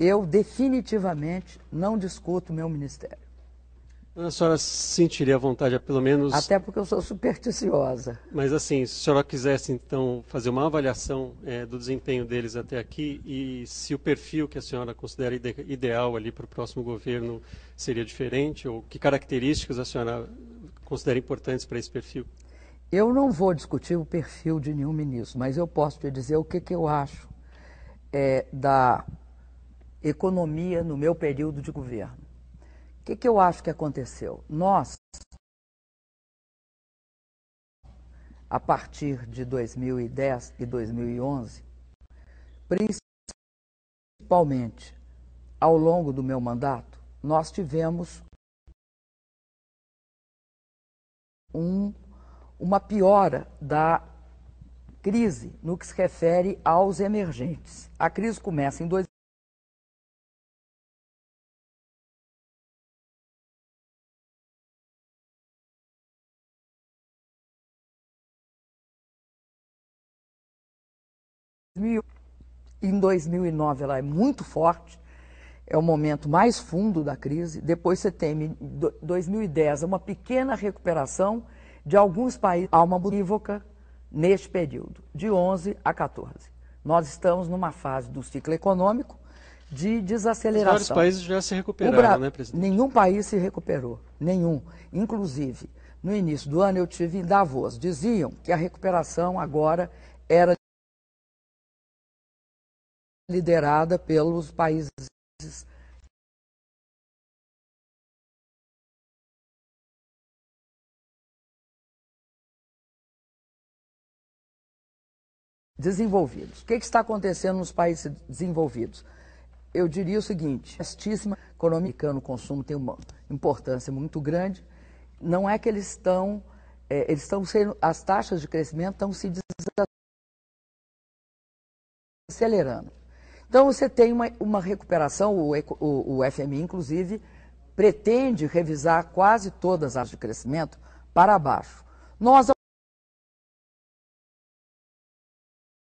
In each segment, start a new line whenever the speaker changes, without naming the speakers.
eu definitivamente não discuto o meu ministério.
A senhora sentiria a vontade, pelo menos...
Até porque eu sou supersticiosa.
Mas assim, se a senhora quisesse então fazer uma avaliação do desempenho deles até aqui e se o perfil que a senhora considera ideal ali para o próximo governo seria diferente, ou que características a senhora considera importantes para esse perfil?
Eu não vou discutir o perfil de nenhum ministro, mas eu posso te dizer o que eu acho da economia no meu período de governo. O que eu acho que aconteceu? Nós, a partir de 2010 e 2011, principalmente ao longo do meu mandato, nós tivemos uma piora da crise no que se refere aos emergentes. A crise começa em 2009 ela é muito forte, é o momento mais fundo da crise. Depois você tem, em 2010, uma pequena recuperação de alguns países. Há uma unívoca neste período, de 11 a 14. Nós estamos numa fase do ciclo econômico de desaceleração.
Os vários países já se recuperaram, né, presidente?
Nenhum país se recuperou, nenhum. Inclusive, no início do ano eu tive em Davos, diziam que a recuperação agora era liderada pelos países desenvolvidos. O que está acontecendo nos países desenvolvidos? Eu diria o seguinte: vastíssima economia, o consumo tem uma importância muito grande. Não é que eles estão sendo, as taxas de crescimento estão se desacelerando. Então você tem uma recuperação, o FMI inclusive pretende revisar quase todas as taxas de crescimento para baixo. Nós,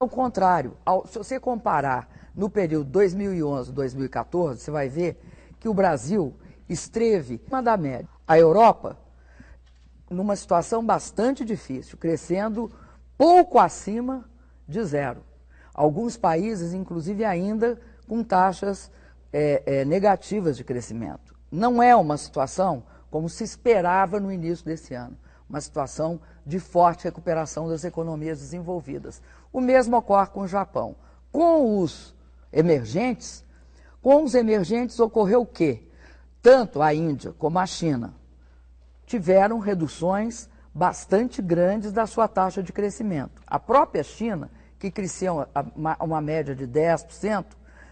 ao contrário, se você comparar no período 2011-2014, você vai ver que o Brasil esteve acima da média. A Europa, numa situação bastante difícil, crescendo pouco acima de zero. Alguns países, inclusive, ainda com taxas negativas de crescimento. Não é uma situação como se esperava no início desse ano, uma situação de forte recuperação das economias desenvolvidas. O mesmo ocorre com o Japão. Com os emergentes ocorreu o quê? Tanto a Índia como a China tiveram reduções bastante grandes da sua taxa de crescimento. A própria China, que crescia uma média de 10%,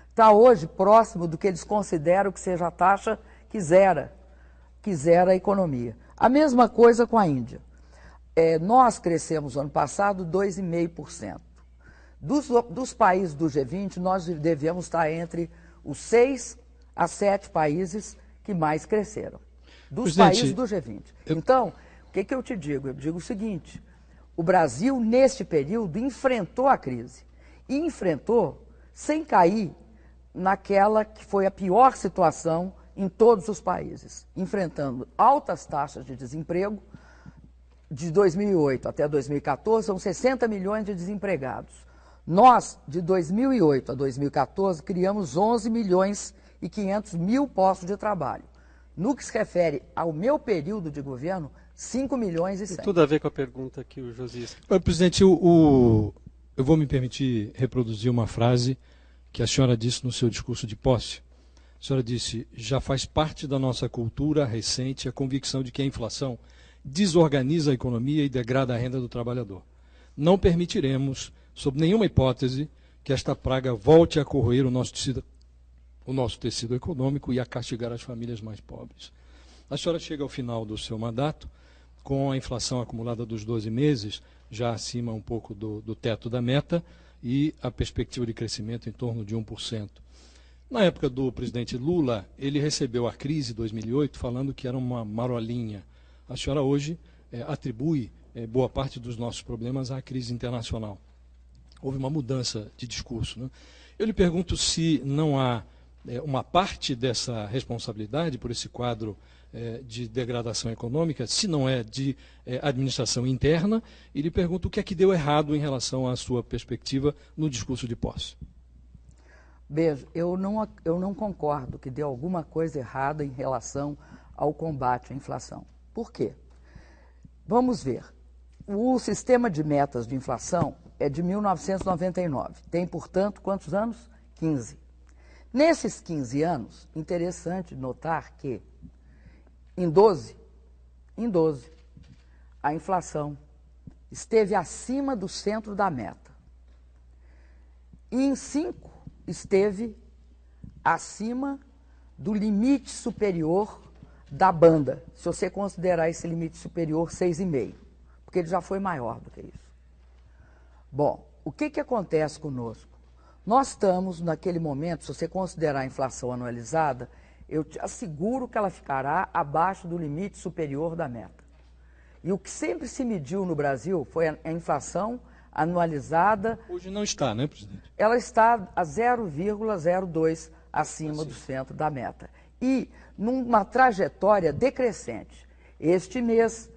está hoje próximo do que eles consideram que seja a taxa que zera a economia. A mesma coisa com a Índia. Nós crescemos no ano passado 2,5%. Dos países do G20, nós devemos estar entre os 6 a 7 países que mais cresceram. Dos países do G20. Então, o que eu te digo? Eu digo o seguinte: o Brasil, neste período, enfrentou a crise. E enfrentou sem cair naquela que foi a pior situação em todos os países, enfrentando altas taxas de desemprego. De 2008 até 2014, são 60 milhões de desempregados. Nós, de 2008 a 2014, criamos 11 milhões e 500 mil postos de trabalho. No que se refere ao meu período de governo, 5 milhões e 100.
Tem tudo a ver com a pergunta que o Josias...
Presidente, eu vou me permitir reproduzir uma frase que a senhora disse no seu discurso de posse. A senhora disse: já faz parte da nossa cultura recente a convicção de que a inflação desorganiza a economia e degrada a renda do trabalhador. Não permitiremos, sob nenhuma hipótese, que esta praga volte a corroer o nosso tecido econômico e a castigar as famílias mais pobres. A senhora chega ao final do seu mandato com a inflação acumulada dos 12 meses, já acima um pouco do teto da meta, e a perspectiva de crescimento em torno de 1%. Na época do presidente Lula, ele recebeu a crise de 2008 falando que era uma marolinha. A senhora hoje atribui boa parte dos nossos problemas à crise internacional. Houve uma mudança de discurso, né? Eu lhe pergunto se não há uma parte dessa responsabilidade por esse quadro de degradação econômica, se não é de administração interna, e lhe pergunto o que é que deu errado em relação à sua perspectiva no discurso de posse.
Veja, eu não concordo que deu alguma coisa errada em relação ao combate à inflação. Por quê? Vamos ver. O sistema de metas de inflação é de 1999. Tem, portanto, quantos anos? 15. Nesses 15 anos, interessante notar que em 12, a inflação esteve acima do centro da meta. E em 5, esteve acima do limite superior da banda, se você considerar esse limite superior 6,5, porque ele já foi maior do que isso. Bom, o que acontece conosco? Nós estamos, naquele momento, se você considerar a inflação anualizada, eu te asseguro que ela ficará abaixo do limite superior da meta. E o que sempre se mediu no Brasil foi a inflação anualizada.
Hoje não está, né, presidente?
Ela está a 0,02 acima do centro da meta. E numa trajetória decrescente. Este mês,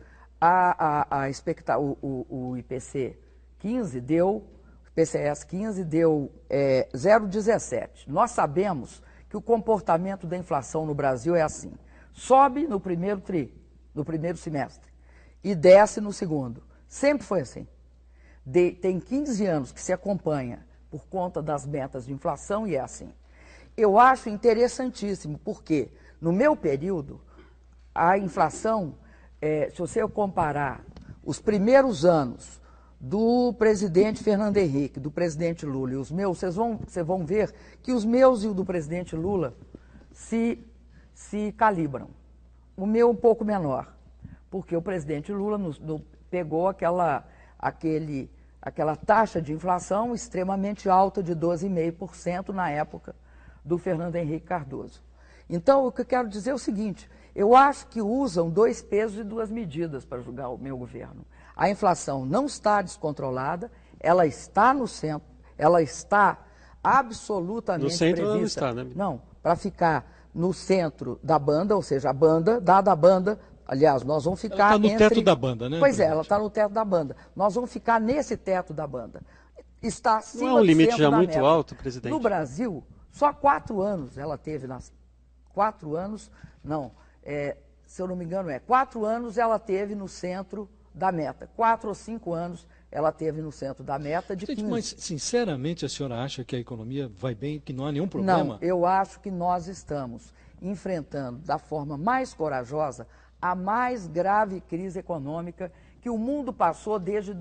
o IPC 15 deu, PCS 15 deu 0,17. Nós sabemos que o comportamento da inflação no Brasil é assim. Sobe no primeiro semestre, e desce no segundo. Sempre foi assim. Tem 15 anos que se acompanha por conta das metas de inflação e é assim. Eu acho interessantíssimo, porque no meu período, a inflação, se você comparar os primeiros anos do presidente Fernando Henrique, do presidente Lula e os meus, vocês vão ver que os meus e o do presidente Lula se calibram. O meu um pouco menor, porque o presidente Lula pegou aquela taxa de inflação extremamente alta de 12,5% na época do Fernando Henrique Cardoso. Então, o que eu quero dizer é o seguinte, eu acho que usam 2 pesos e 2 medidas para julgar o meu governo. A inflação não está descontrolada, ela está no centro, ela está absolutamente prevista.
No centro ela não está, né?
Não, para ficar no centro da banda, ou seja, a banda, dada a banda, aliás, nós vamos ficar
ela está no teto da banda, né?
Pois é, ela está no teto da banda. Nós vamos ficar nesse teto da banda. Está acima
não é um limite já muito
meta.
alto, presidente?
No Brasil, só 4 anos ela teve, 4 anos, não, se eu não me engano 4 anos ela teve no centro da meta. 4 ou 5 anos ela teve no centro da meta de 15.
Mas, sinceramente, a senhora acha que a economia vai bem, que não há nenhum problema?
Não, eu acho que nós estamos enfrentando da forma mais corajosa a mais grave crise econômica que o mundo passou desde...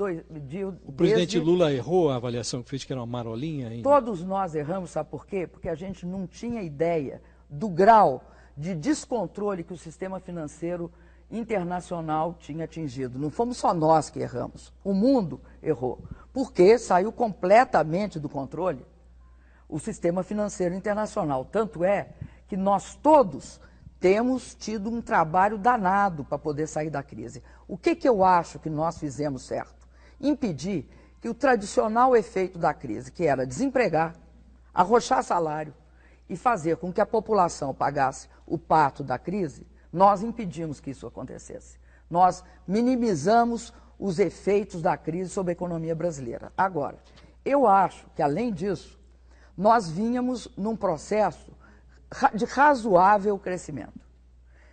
O presidente Lula errou a avaliação que fez, que era uma marolinha ainda?
Todos nós erramos, sabe por quê? Porque a gente não tinha ideia do grau de descontrole que o sistema financeiro internacional tinha atingido. Não fomos só nós que erramos, o mundo errou, porque saiu completamente do controle o sistema financeiro internacional. Tanto é que nós todos temos tido um trabalho danado para poder sair da crise. O que eu acho que nós fizemos certo? Impedir que o tradicional efeito da crise, que era desempregar, arrochar salário e fazer com que a população pagasse o pato da crise, nós impedimos que isso acontecesse. Nós minimizamos os efeitos da crise sobre a economia brasileira. Agora, eu acho que, além disso, nós vínhamos num processo de razoável crescimento.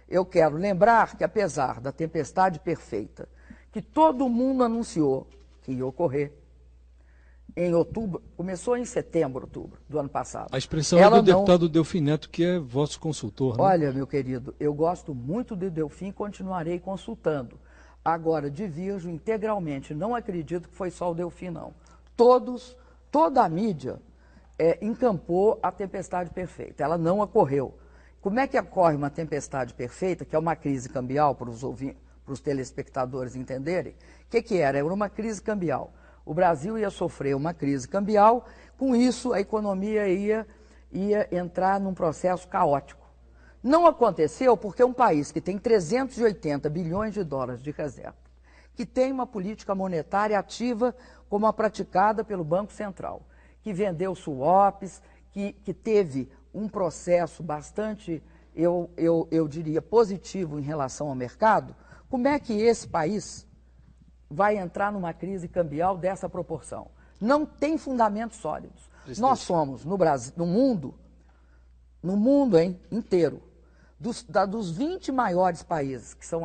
Eu quero lembrar que, apesar da tempestade perfeita, que todo mundo anunciou que ia ocorrer, em outubro, começou em setembro, outubro do ano passado.
A expressão é do deputado Delfim Neto, que é vosso consultor, né?
Olha, meu querido, eu gosto muito do Delfim e continuarei consultando. Agora, divirjo integralmente, não acredito que foi só o Delfim, não. Toda a mídia encampou a tempestade perfeita, ela não ocorreu. Como é que ocorre uma tempestade perfeita, que é uma crise cambial, para os telespectadores entenderem? O que era? Era uma crise cambial. O Brasil ia sofrer uma crise cambial, com isso a economia ia entrar num processo caótico. Não aconteceu porque um país que tem 380 bilhões de dólares de reserva, que tem uma política monetária ativa como a praticada pelo Banco Central, que vendeu swaps, que teve um processo bastante, eu diria, positivo em relação ao mercado, como é que esse país vai entrar numa crise cambial dessa proporção? Não tem fundamentos sólidos.
Presidente.
Nós somos, no Brasil, no mundo inteiro, dos 20 maiores países, que são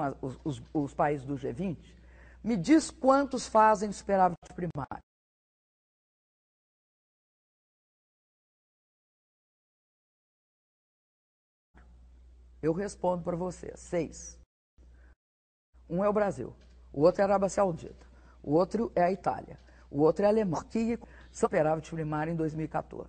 os países do G20, me diz quantos fazem superávit primário. Eu respondo para você, 6. Um é o Brasil, o outro é a Arábia Saudita, o outro é a Itália, o outro é a Alemanha, que superávit primário em 2014.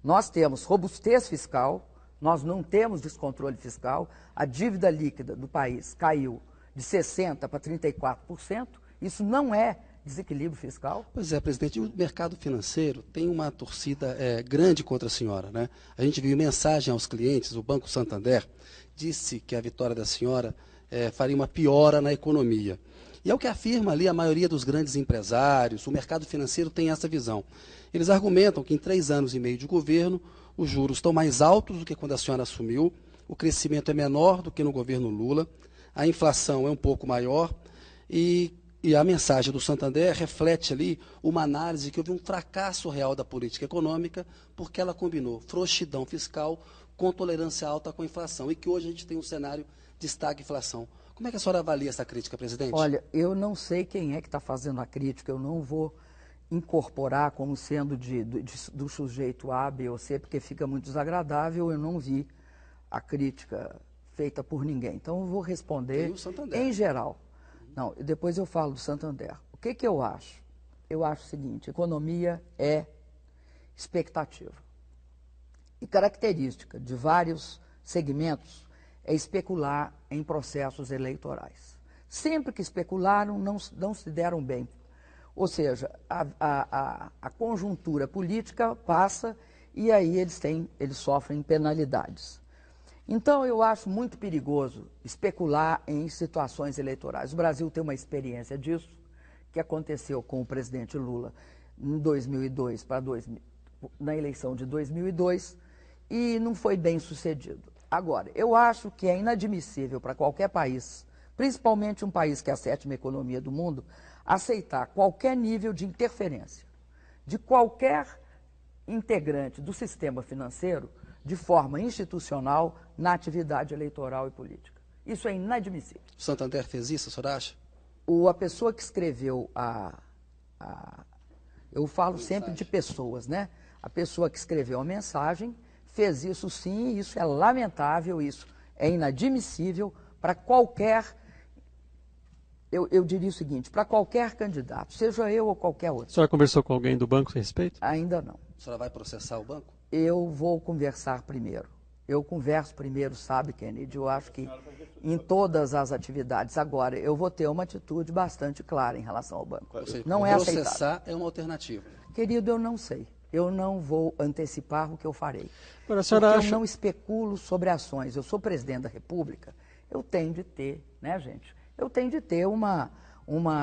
Nós temos robustez fiscal, nós não temos descontrole fiscal, a dívida líquida do país caiu de 60% para 34%, isso não é desequilíbrio fiscal?
Pois é, presidente, o mercado financeiro tem uma torcida grande contra a senhora, né? A gente viu mensagem aos clientes, o Banco Santander disse que a vitória da senhora faria uma piora na economia. E é o que afirma ali a maioria dos grandes empresários, o mercado financeiro tem essa visão. Eles argumentam que em 3 anos e meio de governo, os juros estão mais altos do que quando a senhora assumiu, o crescimento é menor do que no governo Lula, a inflação é um pouco maior e a mensagem do Santander reflete ali uma análise que houve um fracasso real da política econômica, porque ela combinou frouxidão fiscal com tolerância alta com a inflação, e que hoje a gente tem um cenário de estagflação. Como é que a senhora avalia essa crítica, presidente?
Olha, eu não sei quem é que está fazendo a crítica, eu não vou incorporar como sendo do sujeito A, B ou C, porque fica muito desagradável, eu não vi a crítica feita por ninguém. Então, eu vou responder em geral. Não, depois eu falo do Santander. O que eu acho? Eu acho o seguinte, economia é expectativa. E característica de vários segmentos é especular em processos eleitorais. Sempre que especularam, não se deram bem. Ou seja, a conjuntura política passa e aí eles sofrem penalidades. Então, eu acho muito perigoso especular em situações eleitorais. O Brasil tem uma experiência disso, que aconteceu com o presidente Lula em 2002 na eleição de 2002, e não foi bem sucedido. Agora, eu acho que é inadmissível para qualquer país, principalmente um país que é a 7ª economia do mundo, aceitar qualquer nível de interferência de qualquer integrante do sistema financeiro de forma institucional na atividade eleitoral e política. Isso é inadmissível.
O Santander fez isso, a senhora acha?
A pessoa que escreveu eu falo sempre de pessoas, né? A pessoa que escreveu a mensagem fez isso sim, isso é lamentável, isso é inadmissível para qualquer, eu diria o seguinte, para qualquer candidato, seja eu ou qualquer outro.
A senhora conversou com alguém do banco a respeito?
Ainda não.
A senhora vai processar o banco?
Eu vou conversar primeiro. Eu converso primeiro, sabe, Kennedy? Eu acho que em todas as atividades. Agora, eu vou ter uma atitude bastante clara em relação ao banco.
Ou seja,
não é aceitável.
Processar é uma alternativa.
Querido, eu não sei. Eu não vou antecipar o que eu farei.
Agora, a senhora
porque eu não especulo sobre ações. Eu sou presidente da República, eu tenho de ter, né, gente? Eu tenho de ter uma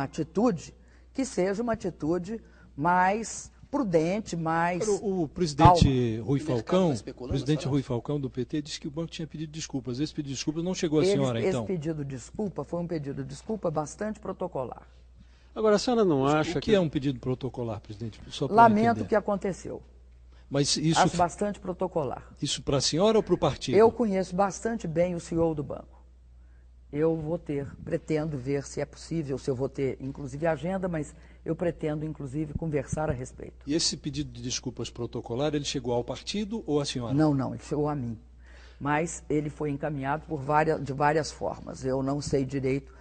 atitude que seja uma atitude mais prudente, mais
O presidente
calma.
Rui Falcão do PT disse que o banco tinha pedido desculpas. Esse pedido de desculpas não chegou à senhora, então?
Esse pedido de desculpa foi um pedido de desculpa bastante protocolar.
Agora, a senhora não acha
O que é um pedido protocolar, presidente? Só para
Lamento
entender.
o que aconteceu.
Mas isso,
Acho bastante protocolar.
Isso para a senhora ou para o partido?
Eu conheço bastante bem o CEO do banco. Eu pretendo ver se é possível, se eu vou ter, inclusive, agenda, mas eu pretendo, inclusive, conversar a respeito.
E esse pedido de desculpas protocolar, ele chegou ao partido ou à senhora?
Não, ele chegou a mim. Mas ele foi encaminhado de várias formas. Eu não sei direito.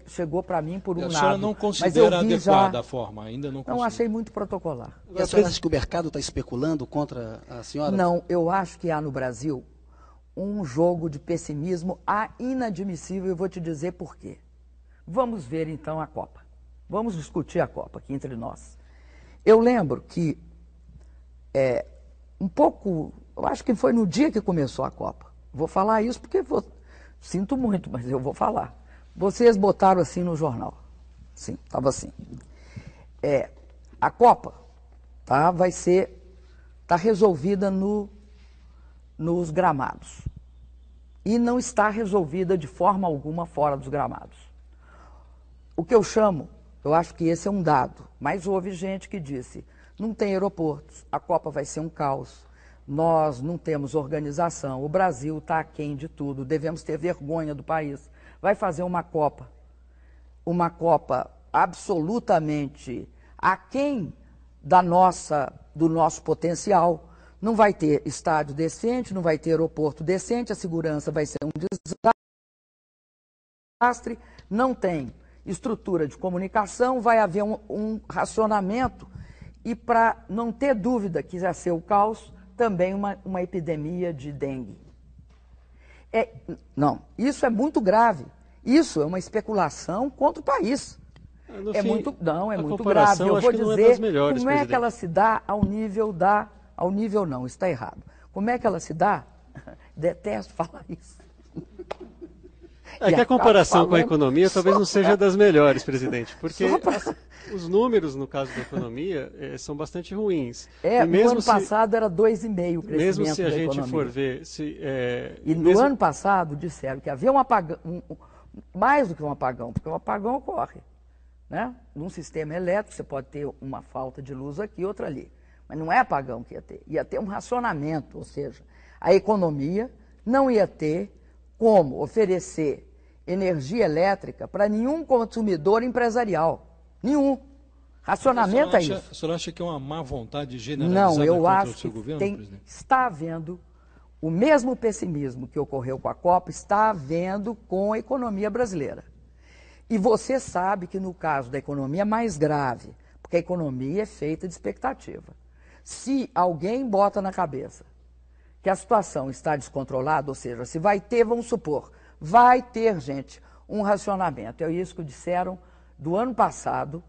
Chegou para mim por um lado.
A senhora não considera
mas eu
adequada a forma? Ainda não considera?
Não, achei muito protocolar.
E a senhora acha que o mercado está especulando contra a senhora?
Não, eu acho que há no Brasil um jogo de pessimismo inadmissível, eu vou te dizer por quê. Vamos ver então a Copa. Vamos discutir a Copa aqui entre nós. Eu lembro que eu acho que foi no dia que começou a Copa. Vou falar isso porque sinto muito, mas eu vou falar. Vocês botaram assim no jornal. Sim, estava assim. A Copa tá resolvida nos gramados. E não está resolvida de forma alguma fora dos gramados. O que eu chamo, eu acho que esse é um dado, mas houve gente que disse, não tem aeroportos, a Copa vai ser um caos, nós não temos organização, o Brasil está aquém de tudo, devemos ter vergonha do país. Vai fazer uma Copa absolutamente aquém do nosso potencial, não vai ter estádio decente, não vai ter aeroporto decente, a segurança vai ser um desastre, não tem estrutura de comunicação, vai haver um racionamento e, para não ter dúvida que ia ser o caos, também uma epidemia de dengue. Não, isso é muito grave. Isso é uma especulação contra o país. É muito grave. Eu vou dizer como é que ela se dá ao nível não, está errado. Como é que ela se dá? Detesto falar isso.
É que a comparação com a economia talvez não seja das melhores, presidente, porque os números, no caso da economia, são bastante ruins.
No ano passado era 2,5% o crescimento da economia.
Mesmo se a gente for ver...
no ano passado disseram que havia um apagão, mais do que um apagão, porque um apagão ocorre. Né? Num sistema elétrico, você pode ter uma falta de luz aqui, outra ali. Mas não é apagão que ia ter um racionamento, ou seja, a economia não ia ter como oferecer energia elétrica para nenhum consumidor empresarial. Nenhum. Racionamento é isso.
O senhor acha que é uma má vontade generalizada
contra
o seu governo, presidente?
Está havendo o mesmo pessimismo que ocorreu com a Copa, está havendo com a economia brasileira. E você sabe que no caso da economia é mais grave, porque a economia é feita de expectativa. Se alguém bota na cabeça que a situação está descontrolada, ou seja, se vai ter, vamos supor, vai ter, gente, um racionamento. É isso que disseram do ano passado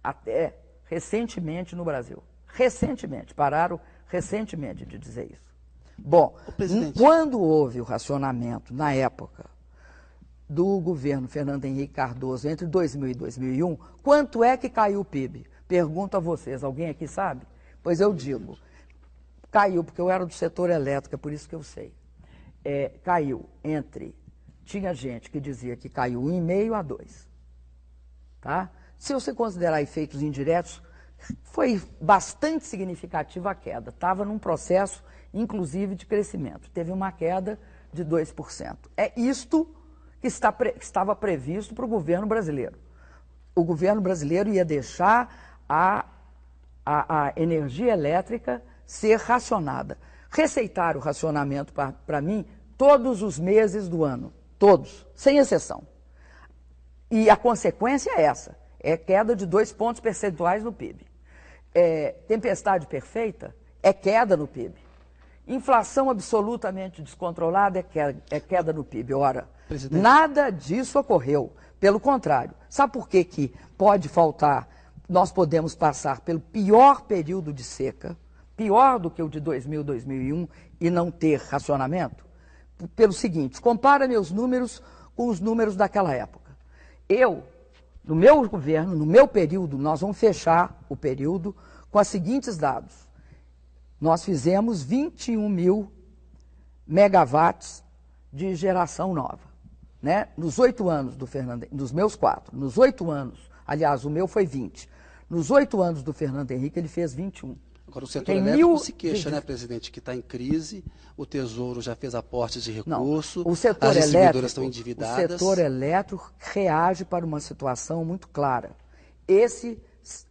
até recentemente no Brasil. Recentemente, pararam recentemente de dizer isso. Bom, quando houve o racionamento, na época do governo Fernando Henrique Cardoso, entre 2000 e 2001, quanto é que caiu o PIB? Pergunto a vocês, alguém aqui sabe? Pois eu digo, caiu, porque eu era do setor elétrico, é por isso que eu sei. Caiu tinha gente que dizia que caiu 1,5 a 2. Tá? Se você considerar efeitos indiretos, foi bastante significativa a queda. Estava num processo, inclusive, de crescimento. Teve uma queda de 2%. É isto que estava previsto para o governo brasileiro. O governo brasileiro ia deixar a energia elétrica ser racionada. Receitar o racionamento para mim todos os meses do ano. Todos, sem exceção. E a consequência é essa. É queda de 2 pontos percentuais no PIB. Tempestade perfeita é queda no PIB. Inflação absolutamente descontrolada é queda no PIB. Ora, presidente, nada disso ocorreu. Pelo contrário. Sabe por que que pode faltar? Nós podemos passar pelo pior período de seca, pior do que o de 2000, 2001, e não ter racionamento? Pelo seguinte, compara meus números com os números daquela época. No meu governo, no meu período, nós vamos fechar o período com os seguintes dados. Nós fizemos 21 mil megawatts de geração nova. Né? Nos 8 anos do Fernando, nos meus 4, nos 8 anos, aliás, o meu foi 20. Nos 8 anos do Fernando Henrique, ele fez 21.
Agora, o setor elétrico se queixa, né, presidente, que está em crise, o Tesouro já fez aportes de recurso, as distribuidoras estão endividadas.
O setor elétrico reage para uma situação muito clara.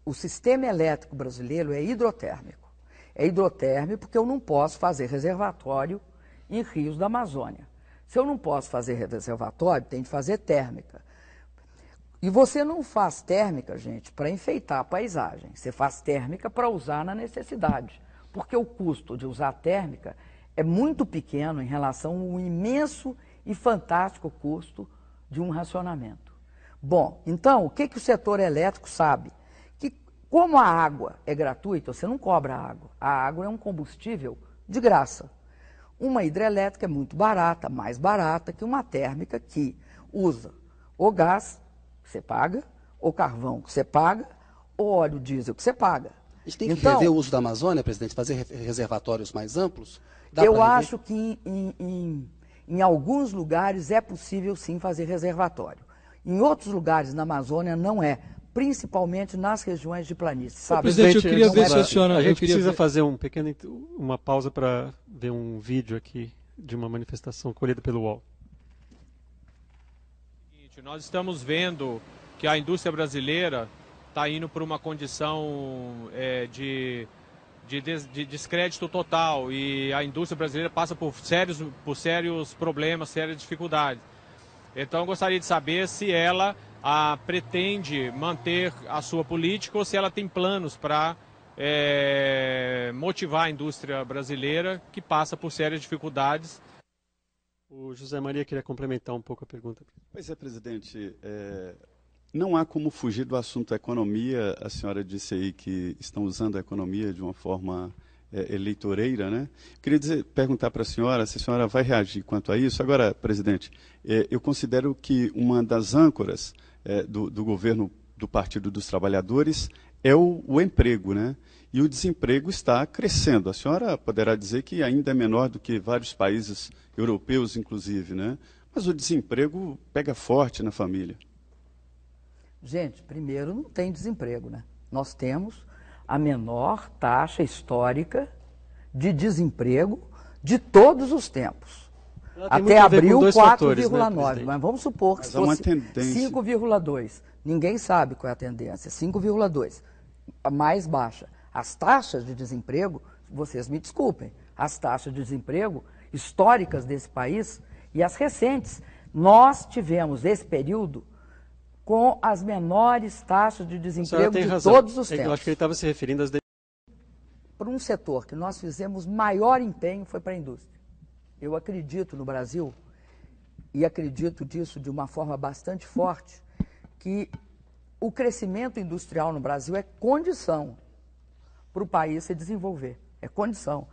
O sistema elétrico brasileiro é hidrotérmico. É hidrotérmico porque eu não posso fazer reservatório em rios da Amazônia. Se eu não posso fazer reservatório, tem de fazer térmica. E você não faz térmica, gente, para enfeitar a paisagem. Você faz térmica para usar na necessidade. Porque o custo de usar térmica é muito pequeno em relação ao imenso e fantástico custo de um racionamento. Bom, então, o que o setor elétrico sabe? Que como a água é gratuita, você não cobra água. A água é um combustível de graça. Uma hidrelétrica é muito barata, mais barata que uma térmica que usa o gás, que você paga, ou carvão, que você paga, ou óleo diesel, que você paga.
A gente tem que rever o uso da Amazônia, presidente, fazer reservatórios mais amplos?
Eu acho que em alguns lugares é possível sim fazer reservatório. Em outros lugares na Amazônia não é, principalmente nas regiões de planície. Sabe?
Presidente, eu queria ver se a senhora...
A gente precisa fazer uma pausa para ver um vídeo aqui de uma manifestação colhida pelo UOL.
Nós estamos vendo que a indústria brasileira está indo por uma condição de descrédito total, e a indústria brasileira passa por sérios problemas, sérias dificuldades. Então eu gostaria de saber se ela pretende manter a sua política ou se ela tem planos para motivar a indústria brasileira, que passa por sérias dificuldades.
O José Maria queria complementar um pouco a pergunta.
Pois é, presidente. Não há como fugir do assunto da economia. A senhora disse aí que estão usando a economia de uma forma eleitoreira, né? Queria perguntar para a senhora se a senhora vai reagir quanto a isso. Agora, presidente, eu considero que uma das âncoras do governo do Partido dos Trabalhadores é o emprego, né? E o desemprego está crescendo. A senhora poderá dizer que ainda é menor do que vários países europeus, inclusive, né? Mas o desemprego pega forte na família.
Gente, primeiro, não tem desemprego, né? Nós temos a menor taxa histórica de desemprego de todos os tempos. Até abril, 4,9. Né, mas vamos supor que fosse 5,2. Ninguém sabe qual é a tendência. 5,2. A mais baixa. As taxas de desemprego, vocês me desculpem, as taxas de desemprego históricas desse país e as recentes, nós tivemos esse período com as menores taxas de desemprego de todos os tempos.
Eu acho que ele estava se referindo às...
Para um setor que nós fizemos maior empenho foi para a indústria. Eu acredito no Brasil, e acredito disso de uma forma bastante forte, que o crescimento industrial no Brasil é condição para o país se desenvolver. É condição.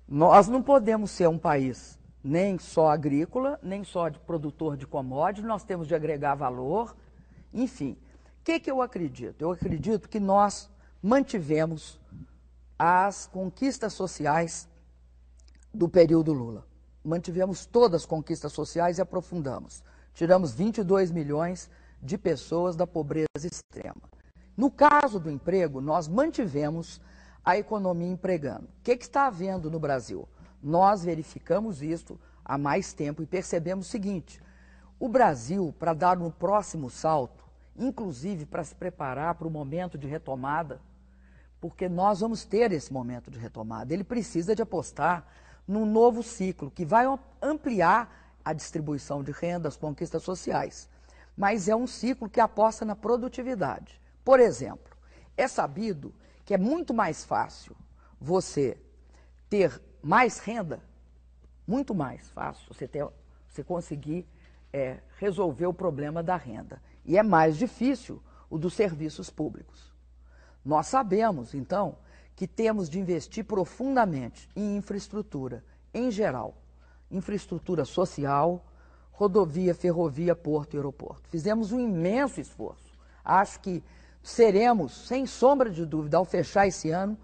Nós não podemos ser um país nem só agrícola, nem só de produtor de commodities, nós temos de agregar valor, enfim. O que eu acredito? Eu acredito que nós mantivemos as conquistas sociais do período Lula. Mantivemos todas as conquistas sociais e aprofundamos. Tiramos 22 milhões de pessoas da pobreza extrema. No caso do emprego, nós mantivemos a economia empregando. O que está havendo no Brasil? Nós verificamos isso há mais tempo e percebemos o seguinte: o Brasil, para dar um próximo salto, inclusive para se preparar para o momento de retomada, porque nós vamos ter esse momento de retomada, ele precisa de apostar num novo ciclo que vai ampliar a distribuição de renda, as conquistas sociais. Mas é um ciclo que aposta na produtividade. Por exemplo, é sabido que é muito mais fácil você ter mais renda, muito mais fácil você conseguir resolver o problema da renda. E é mais difícil o dos serviços públicos. Nós sabemos, então, que temos de investir profundamente em infraestrutura, em geral. Infraestrutura social, rodovia, ferrovia, porto e aeroporto. Fizemos um imenso esforço. Acho que seremos, sem sombra de dúvida, ao fechar esse ano,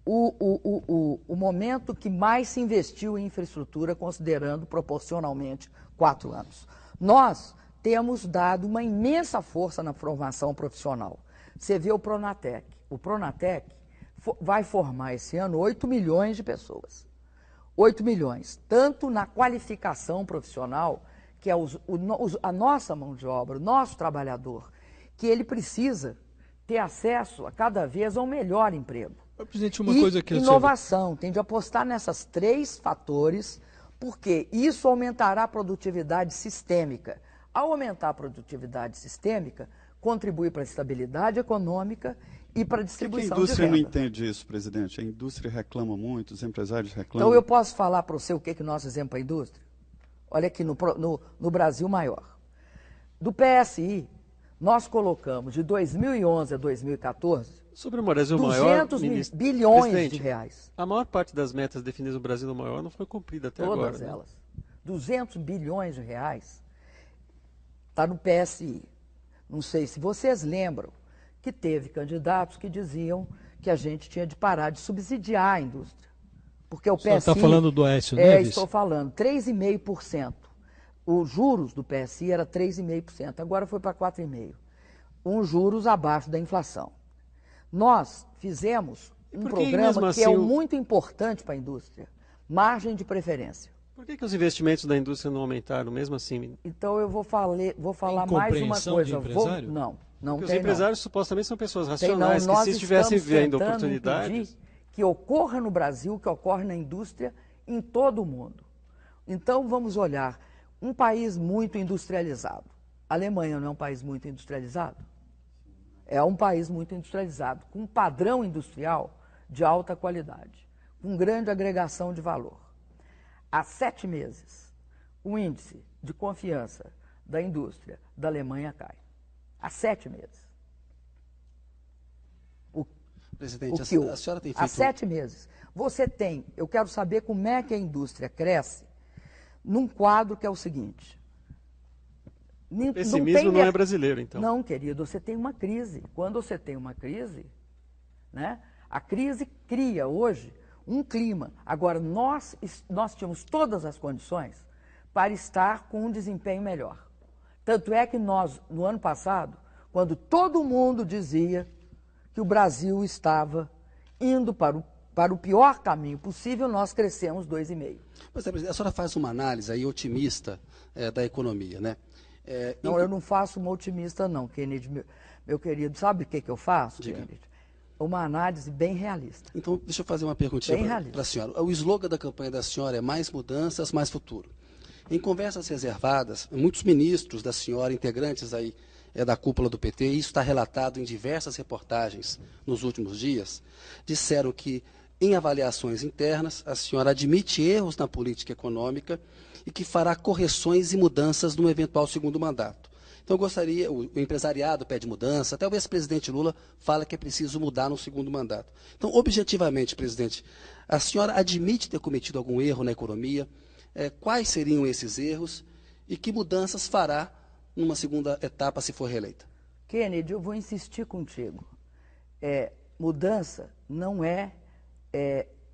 o momento que mais se investiu em infraestrutura, considerando proporcionalmente 4 anos. Nós temos dado uma imensa força na formação profissional. Você vê o Pronatec. O Pronatec vai formar esse ano 8 milhões de pessoas. 8 milhões, tanto na qualificação profissional, que é a nossa mão de obra, o nosso trabalhador, que ele precisa ter acesso a cada vez ao melhor emprego.
Presidente, uma coisa que
inovação, tem de apostar nessas 3 fatores, porque isso aumentará a produtividade sistêmica. Ao aumentar a produtividade sistêmica, contribui para a estabilidade econômica e para a distribuição de renda.
A indústria não entende isso, presidente. A indústria reclama muito, os empresários reclamam.
Então eu posso falar para você o que nós fizemos para a indústria? Olha aqui no Brasil maior. Do PSI, nós colocamos de 2011 a 2014...
Sobre o Brasil
200 bilhões de reais.
A maior parte das metas definidas no Brasil maior não foi cumprida até agora.
Todas elas. 200 bilhões de reais está no PSI. Não sei se vocês lembram que teve candidatos que diziam que a gente tinha de parar de subsidiar a indústria. Porque o PSI...
Você está falando do Aécio Neves?
Estou falando, 3,5%. Os juros do PSI era 3,5%, agora foi para 4,5%. Juros abaixo da inflação. Nós fizemos um programa que é muito importante para a indústria, margem de preferência.
Por que os investimentos da indústria não aumentaram, mesmo assim?
Então eu vou falar mais uma coisa.
De empresário?
Não
Porque
tem.
Os empresários supostamente são pessoas racionais, que se estivessem vendo oportunidades...
que ocorra no Brasil, que ocorre na indústria, em todo o mundo. Então vamos olhar um país muito industrializado. A Alemanha não é um país muito industrializado? É um país muito industrializado, com um padrão industrial de alta qualidade, com grande agregação de valor. Há 7 meses, o índice de confiança da indústria da Alemanha cai. Há 7 meses.
Presidente, a senhora tem feito...
Há 7 meses. Eu quero saber como é que a indústria cresce num quadro que é o seguinte...
O pessimismo não é brasileiro, então.
Não, querido, você tem uma crise. Quando você tem uma crise, né, a crise cria hoje um clima. Agora, nós tínhamos todas as condições para estar com um desempenho melhor. Tanto é que nós, no ano passado, quando todo mundo dizia que o Brasil estava indo para o pior caminho possível, nós crescemos 2,5%.
Mas, a senhora faz uma análise aí otimista da economia, né?
Não, eu não faço uma otimista, não, Kennedy, meu querido. Sabe o que eu faço, Kennedy? Uma análise bem realista.
Então, deixa eu fazer uma perguntinha para a senhora. O slogan da campanha da senhora é mais mudanças, mais futuro. Em conversas reservadas, muitos ministros da senhora, integrantes aí da cúpula do PT, e isso está relatado em diversas reportagens nos últimos dias, disseram que, em avaliações internas, a senhora admite erros na política econômica e que fará correções e mudanças no eventual segundo mandato. Então, eu gostaria, o empresariado pede mudança, até o ex-presidente Lula fala que é preciso mudar no segundo mandato. Então, objetivamente, presidente, a senhora admite ter cometido algum erro na economia? Quais seriam esses erros e que mudanças fará numa segunda etapa, se for reeleita?
Kennedy, eu vou insistir contigo. Mudança não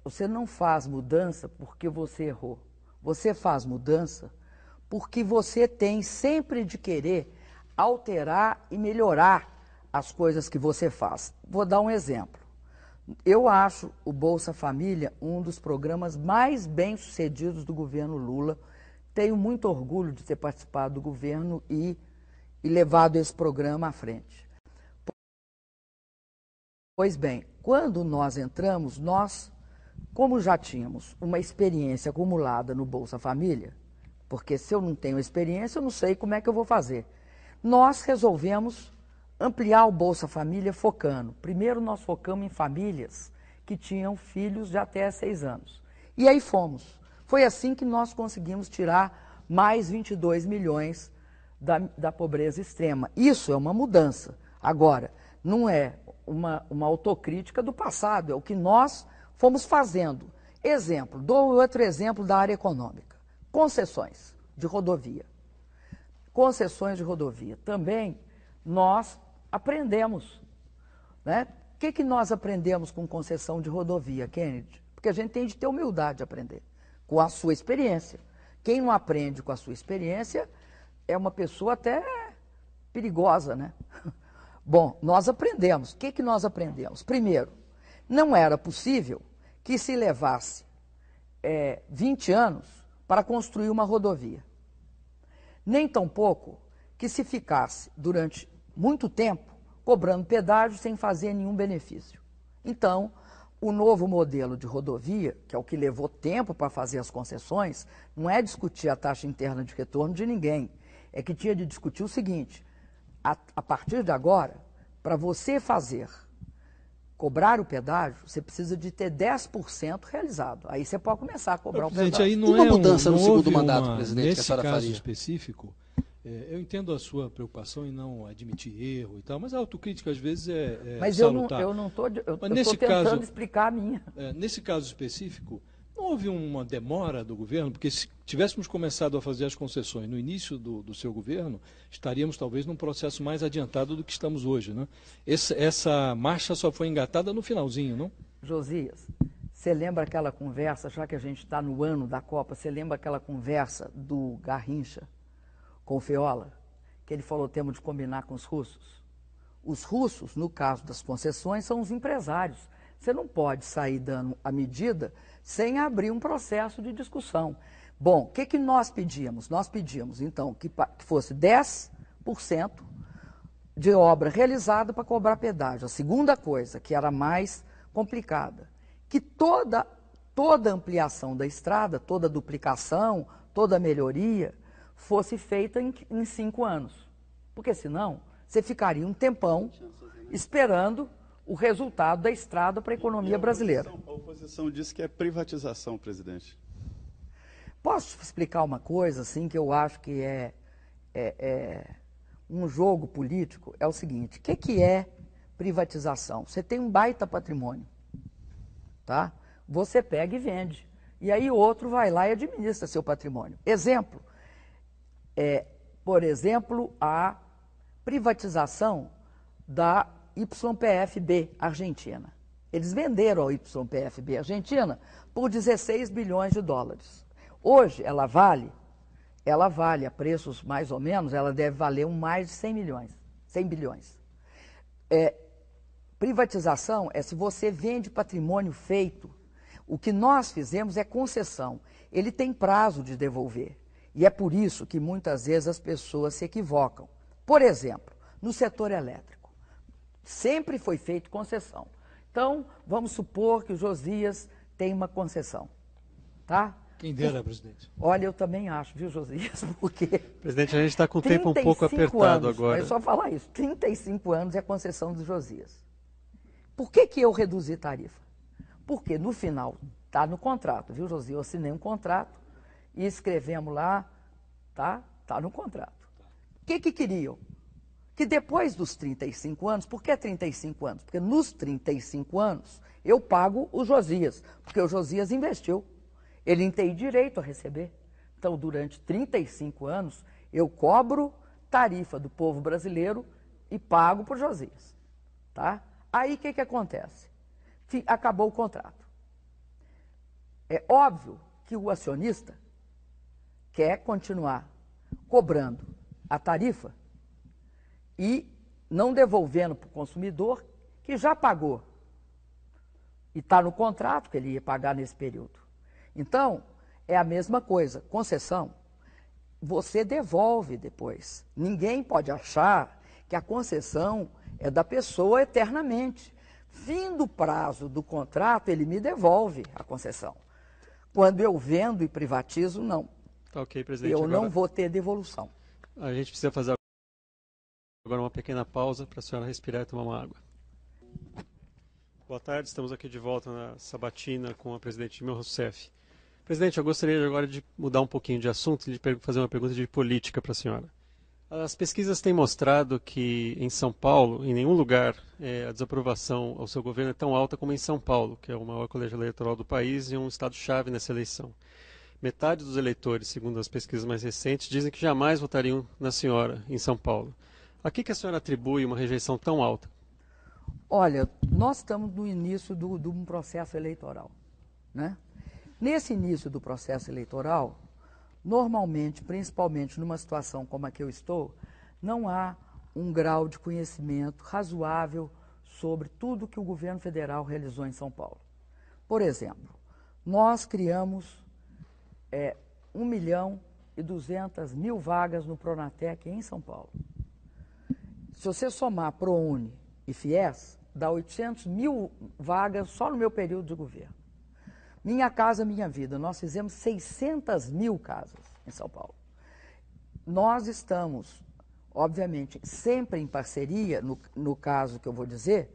você não faz mudança porque você errou. Você faz mudança porque você tem sempre de querer alterar e melhorar as coisas que você faz. Vou dar um exemplo. Eu acho o Bolsa Família um dos programas mais bem-sucedidos do governo Lula. Tenho muito orgulho de ter participado do governo e levado esse programa à frente. Pois bem, quando nós entramos, como já tínhamos uma experiência acumulada no Bolsa Família, porque se eu não tenho experiência, eu não sei como é que eu vou fazer. Nós resolvemos ampliar o Bolsa Família focando. Primeiro nós focamos em famílias que tinham filhos de até 6 anos. E aí fomos. Foi assim que nós conseguimos tirar mais 22 milhões da pobreza extrema. Isso é uma mudança. Agora, não é uma autocrítica do passado, é o que nós fomos fazendo. Exemplo, dou outro exemplo da área econômica. Concessões de rodovia. Concessões de rodovia. Também nós aprendemos. Né? O que nós aprendemos com concessão de rodovia, Kennedy? Porque a gente tem de ter humildade de aprender, com a sua experiência. Quem não aprende com a sua experiência é uma pessoa até perigosa, né? Bom, nós aprendemos. O que nós aprendemos? Primeiro, não era possível que se levasse 20 anos para construir uma rodovia. Nem tampouco que se ficasse durante muito tempo cobrando pedágio sem fazer nenhum benefício. Então, o novo modelo de rodovia, que é o que levou tempo para fazer as concessões, não é discutir a taxa interna de retorno de ninguém. É que tinha de discutir o seguinte: a partir de agora, para você cobrar o pedágio, você precisa de ter 10% realizado. Aí você pode começar a cobrar o pedágio.
Aí não
uma mudança no segundo mandato, presidente, que a senhora faria?
Nesse caso específico, eu entendo a sua preocupação em não admitir erro e tal, mas a autocrítica às vezes
mas
salutar.
eu não estou tentando explicar a minha.
Nesse caso específico, não houve uma demora do governo, porque se tivéssemos começado a fazer as concessões no início do seu governo, estaríamos talvez num processo mais adiantado do que estamos hoje, né? Essa marcha só foi engatada no finalzinho, não?
Josias, Você lembra aquela conversa, já que a gente está no ano da Copa, você lembra aquela conversa do Garrincha com o Feola? Que ele falou, temos de combinar com os russos. Os russos, no caso das concessões, são os empresários. Você não pode sair dando a medida sem abrir um processo de discussão. Bom, o que nós pedíamos? Nós pedíamos, então, que fosse 10% de obra realizada para cobrar pedágio. A segunda coisa, que era mais complicada, que toda ampliação da estrada, toda duplicação, toda melhoria, fosse feita em 5 anos. Porque senão, você ficaria um tempão esperando o resultado da estrada para a economia brasileira.
A oposição disse que é privatização, presidente.
Posso explicar uma coisa, assim, que eu acho que é um jogo político? É o seguinte, o que é privatização? Você tem um baita patrimônio, tá? Você pega e vende. E aí outro vai lá e administra seu patrimônio. Exemplo, por exemplo, a privatização da YPFB Argentina. Eles venderam a YPFB Argentina por 16 bilhões de dólares. Hoje ela vale a preços mais ou menos, ela deve valer mais de 100 bilhões. Privatização é se você vende patrimônio feito. O que nós fizemos é concessão. Ele tem prazo de devolver. E é por isso que muitas vezes as pessoas se equivocam. Por exemplo, no setor elétrico, sempre foi feito concessão. Então, vamos supor que o Josias tem uma concessão, tá?
Quem dera, presidente.
Olha, eu também acho, viu, Josias? Porque...
Presidente, a gente está com o tempo um pouco apertado agora.
É só falar isso, 35 anos é a concessão do Josias. Por que eu reduzi tarifa? Porque no final, está no contrato, viu, Josias? Eu assinei um contrato e escrevemos lá, tá? Está no contrato. O que queriam? Que depois dos 35 anos, por que 35 anos? Porque nos 35 anos eu pago o Josias, porque o Josias investiu. Ele tem direito a receber. Então, durante 35 anos, eu cobro tarifa do povo brasileiro e pago para o Josias. Tá? Aí, o que acontece? Acabou o contrato. É óbvio que o acionista quer continuar cobrando a tarifa e não devolvendo para o consumidor que já pagou. E está no contrato que ele ia pagar nesse período. Então, é a mesma coisa. Concessão, você devolve depois. Ninguém pode achar que a concessão é da pessoa eternamente. Fim do prazo do contrato, ele me devolve a concessão. Quando eu vendo e privatizo, não.
Tá ok, presidente.
Eu não vou ter devolução.
A gente precisa fazer agora uma pequena pausa para a senhora respirar e tomar uma água. Boa tarde, estamos aqui de volta na sabatina com a presidente Dilma Rousseff. Presidente, eu gostaria agora de mudar um pouquinho de assunto e de fazer uma pergunta de política para a senhora. As pesquisas têm mostrado que em São Paulo, em nenhum lugar, a desaprovação ao seu governo é tão alta como em São Paulo, que é o maior colégio eleitoral do país e um estado-chave nessa eleição. Metade dos eleitores, segundo as pesquisas mais recentes, dizem que jamais votariam na senhora em São Paulo. A que a senhora atribui uma rejeição tão alta?
Olha, nós estamos no início de um processo eleitoral, né? Nesse início do processo eleitoral, normalmente, principalmente numa situação como a que eu estou, não há um grau de conhecimento razoável sobre tudo que o governo federal realizou em São Paulo. Por exemplo, nós criamos 1.200.000 vagas no Pronatec em São Paulo. Se você somar ProUni e FIES, dá 800.000 vagas só no meu período de governo. Minha Casa Minha Vida, nós fizemos 600.000 casas em São Paulo. Nós estamos, obviamente, sempre em parceria, no caso que eu vou dizer,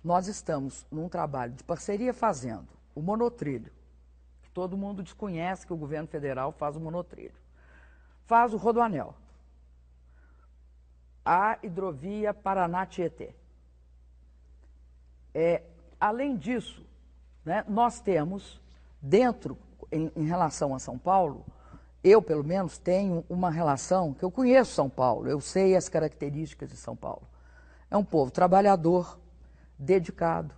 nós estamos num trabalho de parceria fazendo o monotrilho, que todo mundo desconhece que o governo federal faz o monotrilho. Faz o rodoanel, a hidrovia Paraná-Tietê. Além disso, né, nós temos dentro, em relação a São Paulo, eu pelo menos tenho uma relação que eu conheço São Paulo, eu sei as características de São Paulo. É um povo trabalhador, dedicado,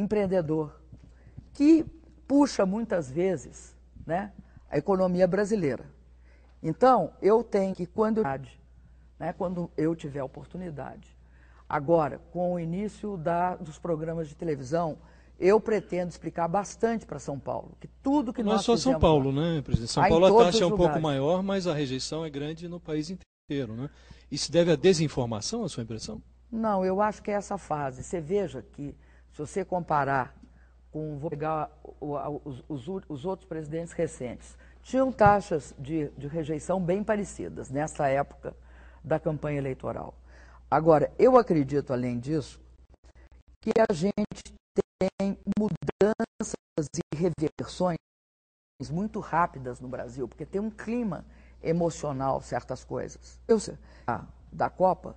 empreendedor, que puxa muitas vezes, né, a economia brasileira. Então, eu tenho que, quando eu tiver oportunidade, agora, com o início dos programas de televisão, eu pretendo explicar bastante para São Paulo, que tudo que nós fizemos...
Não é só São Paulo, né, presidente? São Paulo a taxa é um pouco maior, mas a rejeição é grande no país inteiro, né? Isso deve à desinformação, a sua impressão?
Não, eu acho que é essa fase. Você veja que, se você comparar com... Vou pegar os outros presidentes recentes, tinham taxas de rejeição bem parecidas nessa época da campanha eleitoral. Agora, eu acredito, além disso, que a gente tem mudanças e reversões muito rápidas no Brasil, porque tem um clima emocional, certas coisas. Da Copa,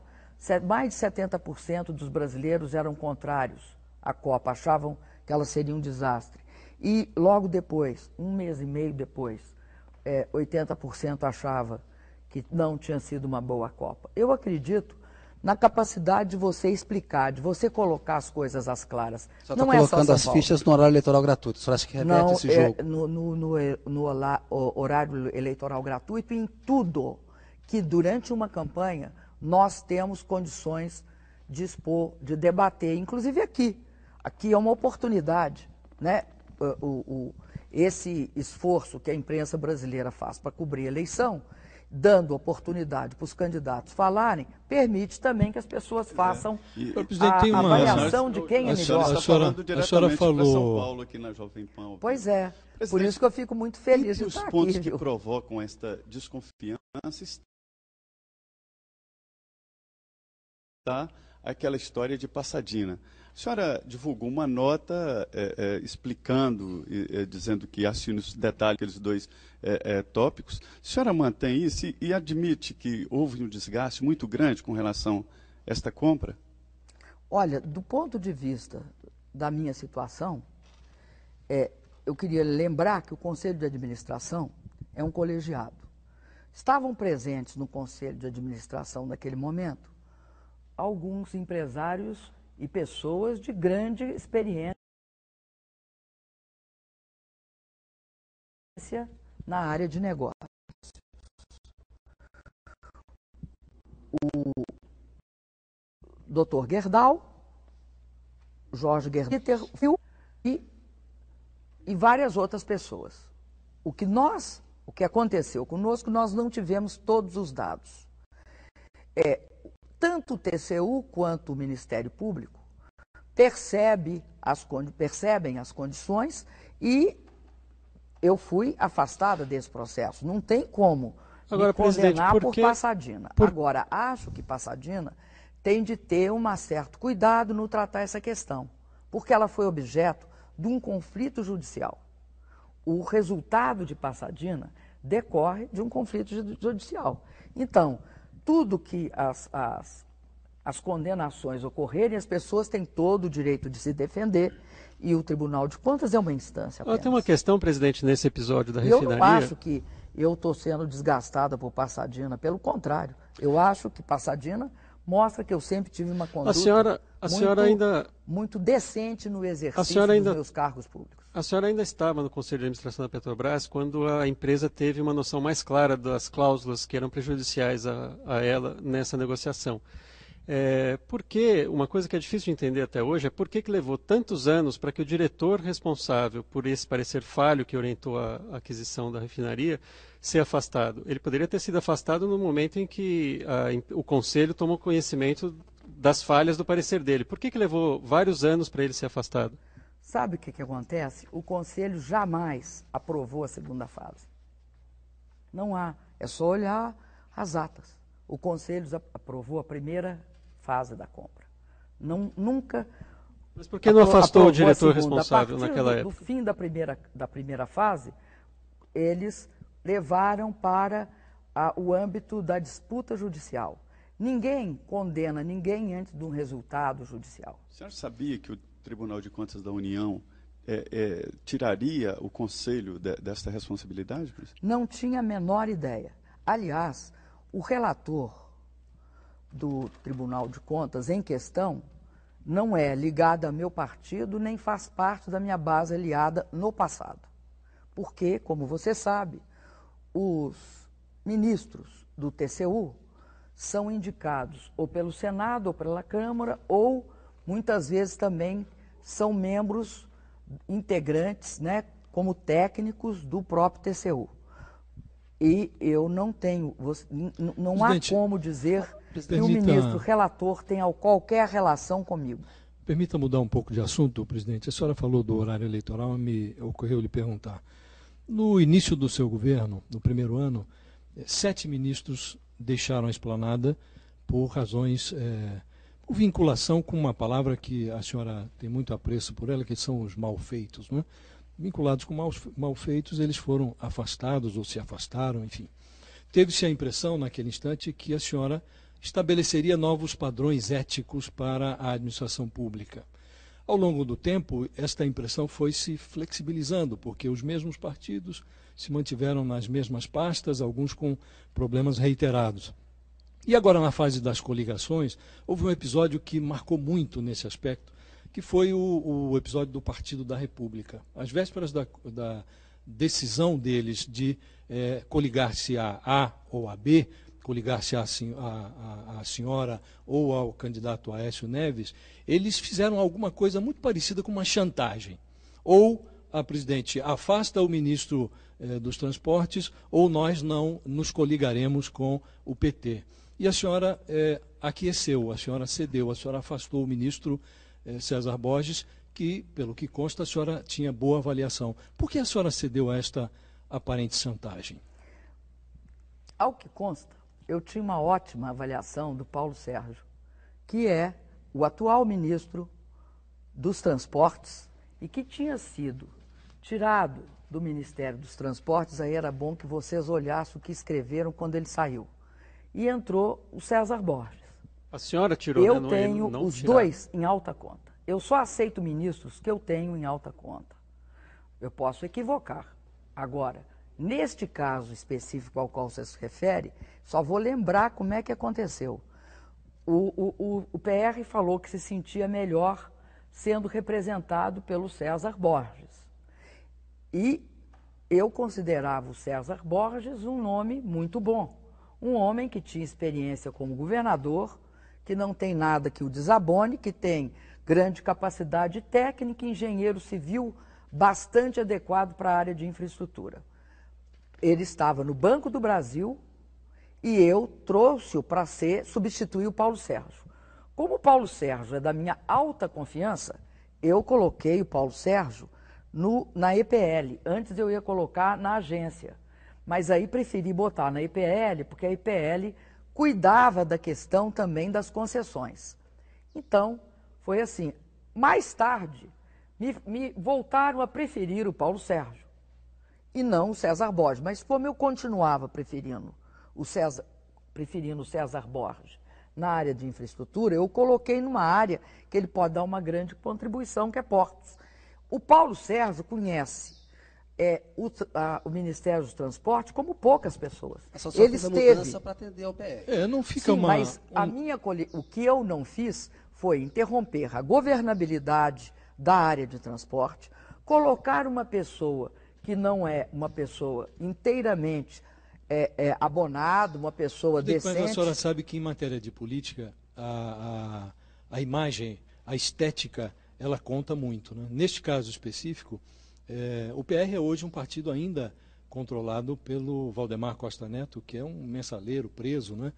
mais de 70% dos brasileiros eram contrários à Copa, achavam que ela seria um desastre. E logo depois, um mês e meio depois, 80% achava que não tinha sido uma boa Copa. Eu acredito na capacidade de você explicar, de você colocar as coisas às claras.
Só está colocando as fichas no horário eleitoral gratuito. Você acha que reverte esse jogo?
No horário eleitoral gratuito, em tudo que durante uma campanha nós temos condições de expor, de debater, inclusive aqui. Aqui é uma oportunidade, né? Esse esforço que a imprensa brasileira faz para cobrir a eleição, dando oportunidade para os candidatos falarem, permite também que as pessoas façam a avaliação de quem é melhor.
A senhora falou...
São Paulo aqui na Jovem Pan.
Pois é, por isso que eu fico muito feliz de estar aqui.
Os pontos que provocam esta desconfiança está aquela história de Pasadena. A senhora divulgou uma nota explicando, dizendo que assina os detalhes aqueles dois tópicos. A senhora mantém isso e admite que houve um desgaste muito grande com relação a esta compra?
Olha, do ponto de vista da minha situação, eu queria lembrar que o Conselho de Administração é um colegiado. Estavam presentes no Conselho de Administração naquele momento alguns empresários e pessoas de grande experiência na área de negócios. O Dr. Gerdau, Jorge Gerdau e várias outras pessoas. O que aconteceu conosco, nós não tivemos todos os dados. Tanto o TCU quanto o Ministério Público percebem as condições e eu fui afastada desse processo. Não tem como me condenar por Pasadena. Agora, acho que Pasadena tem de ter um certo cuidado no tratar essa questão, porque ela foi objeto de um conflito judicial. O resultado de Pasadena decorre de um conflito judicial. Então, tudo que as condenações ocorrerem, as pessoas têm todo o direito de se defender e o Tribunal de Contas é uma instância apenas.
Tem uma questão, presidente, nesse episódio da refinaria.
Eu não acho que eu estou sendo desgastada por Pasadena, pelo contrário. Eu acho que Pasadena mostra que eu sempre tive uma conduta muito decente no exercício dos meus cargos públicos.
A senhora ainda estava no Conselho de Administração da Petrobras quando a empresa teve uma noção mais clara das cláusulas que eram prejudiciais a ela nessa negociação. Porque uma coisa que é difícil de entender até hoje é por que levou tantos anos para que o diretor responsável por esse parecer falho que orientou a aquisição da refinaria ser afastado. Ele poderia ter sido afastado no momento em que o Conselho tomou conhecimento das falhas do parecer dele. Por que levou vários anos para ele ser afastado?
Sabe o que acontece? O Conselho jamais aprovou a segunda fase. Não há. É só olhar as atas. O Conselho aprovou a primeira fase da compra. Nunca...
Mas por que não afastou o diretor responsável naquela época?
No fim da primeira fase, eles levaram para o âmbito da disputa judicial. Ninguém condena ninguém antes de um resultado judicial.
O senhor sabia que o Tribunal de Contas da União tiraria o Conselho desta responsabilidade?
Não tinha a menor ideia. Aliás, o relator do Tribunal de Contas em questão não é ligada ao meu partido, nem faz parte da minha base aliada no passado. Porque, como você sabe, os ministros do TCU são indicados ou pelo Senado ou pela Câmara, ou muitas vezes também são membros integrantes, né, como técnicos do próprio TCU. E eu não tenho, não há como dizer que o ministro relator tenha qualquer relação comigo.
Permita mudar um pouco de assunto, presidente. A senhora falou do horário eleitoral, me ocorreu lhe perguntar. No início do seu governo, no primeiro ano, 7 ministros deixaram a esplanada por razões, por vinculação com uma palavra que a senhora tem muito apreço por ela, que são os malfeitos, né? Vinculados com malfeitos, eles foram afastados ou se afastaram, enfim. Teve-se a impressão, naquele instante, que a senhora estabeleceria novos padrões éticos para a administração pública. Ao longo do tempo, esta impressão foi se flexibilizando, porque os mesmos partidos se mantiveram nas mesmas pastas, alguns com problemas reiterados. E agora, na fase das coligações, houve um episódio que marcou muito nesse aspecto, que foi o episódio do Partido da República. Às vésperas da decisão deles de coligar-se a A ou a B, coligar-se a senhora ou ao candidato Aécio Neves, eles fizeram alguma coisa muito parecida com uma chantagem. Ou a presidente afasta o ministro dos Transportes, ou nós não nos coligaremos com o PT. E a senhora aqueceu, a senhora cedeu, a senhora afastou o ministro César Borges, que, pelo que consta, a senhora tinha boa avaliação. Por que a senhora cedeu a esta aparente chantagem?
Ao que consta, eu tinha uma ótima avaliação do Paulo Sérgio, que é o atual ministro dos Transportes e que tinha sido tirado do Ministério dos Transportes. Aí era bom que vocês olhassem o que escreveram quando ele saiu. E entrou o César Borges.
A senhora tirou,
eu
né?
tenho
não
os
tirar.
dois em alta conta. Eu só aceito ministros que eu tenho em alta conta. Eu posso equivocar. Agora, neste caso específico ao qual você se refere, só vou lembrar como é que aconteceu. O PR falou que se sentia melhor sendo representado pelo César Borges. E eu considerava o César Borges um nome muito bom. Um homem que tinha experiência como governador, que não tem nada que o desabone, que tem grande capacidade técnica, engenheiro civil bastante adequado para a área de infraestrutura. Ele estava no Banco do Brasil e eu trouxe-o para substituir o Paulo Sérgio. Como o Paulo Sérgio é da minha alta confiança, eu coloquei o Paulo Sérgio na EPL. Antes eu ia colocar na agência, mas aí preferi botar na EPL, porque a EPL cuidava da questão também das concessões. Então, foi assim. Mais tarde, me voltaram a preferir o Paulo Sérgio e não o César Borges. Mas como eu continuava preferindo o César Borges na área de infraestrutura, eu coloquei numa área que ele pode dar uma grande contribuição, que é portos. O Paulo Sérgio conhece o Ministério dos Transportes como poucas pessoas.
Ele fez a mudança para atender ao PR.
Não fica
Sim, mas o que eu não fiz foi interromper a governabilidade da área de transporte, colocar uma pessoa que não é uma pessoa inteiramente abonada, uma pessoa decente.
Mas a senhora sabe que em matéria de política, a imagem, a estética, ela conta muito, né? Neste caso específico, o PR é hoje um partido ainda controlado pelo Valdemar Costa Neto, que é um mensaleiro preso, né?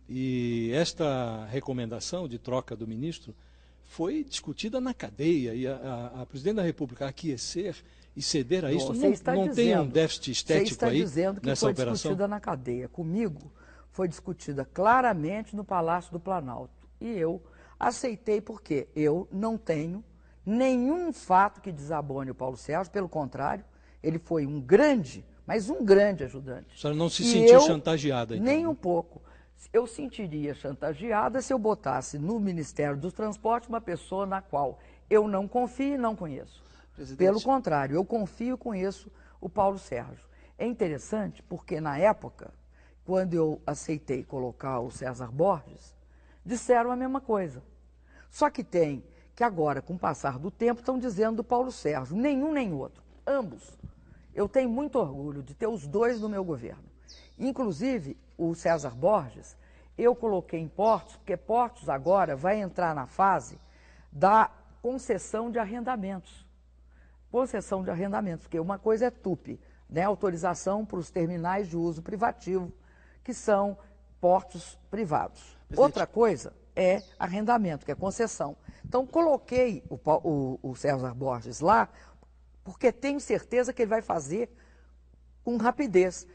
E esta recomendação de troca do ministro foi discutida na cadeia, e a presidente da República aquecer e ceder a isso, não tem um déficit estético aí nessa operação? Você está dizendo que foi
discutida na cadeia. Comigo foi discutida claramente no Palácio do Planalto. E eu aceitei porque eu não tenho nenhum fato que desabone o Paulo Sérgio, pelo contrário, ele foi um grande, mas um grande ajudante.
A senhora não se sentiu chantageada, então?
Nem um pouco. Eu sentiria chantageada se eu botasse no Ministério dos Transportes uma pessoa na qual eu não confio e não conheço. Presidente. Pelo contrário, eu confio e conheço o Paulo Sérgio. É interessante porque, na época, quando eu aceitei colocar o César Borges, disseram a mesma coisa. Só que tem que agora, com o passar do tempo, estão dizendo do Paulo Sérgio. Nenhum nem outro. Ambos. Eu tenho muito orgulho de ter os dois no meu governo. Inclusive, o César Borges, eu coloquei em Portos, porque Portos agora vai entrar na fase da concessão de arrendamentos. Concessão de arrendamentos, porque uma coisa é TUP, né, autorização para os terminais de uso privativo, que são portos privados.
Presidente.
Outra coisa é arrendamento, que é concessão. Então, coloquei o César Borges lá, porque tenho certeza que ele vai fazer com rapidez.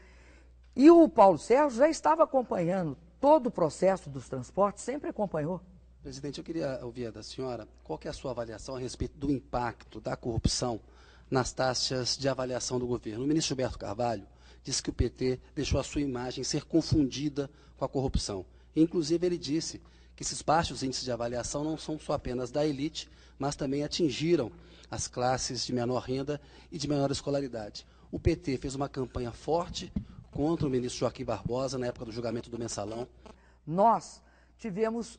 E o Paulo Sérgio já estava acompanhando todo o processo dos transportes, sempre acompanhou.
Presidente, eu queria ouvir da senhora qual que é a sua avaliação a respeito do impacto da corrupção nas taxas de avaliação do governo. O ministro Gilberto Carvalho disse que o PT deixou a sua imagem ser confundida com a corrupção. Inclusive, ele disse que esses baixos índices de avaliação não são só apenas da elite, mas também atingiram as classes de menor renda e de menor escolaridade. O PT fez uma campanha forte contra o ministro Joaquim Barbosa na época do julgamento do Mensalão.
Nós tivemos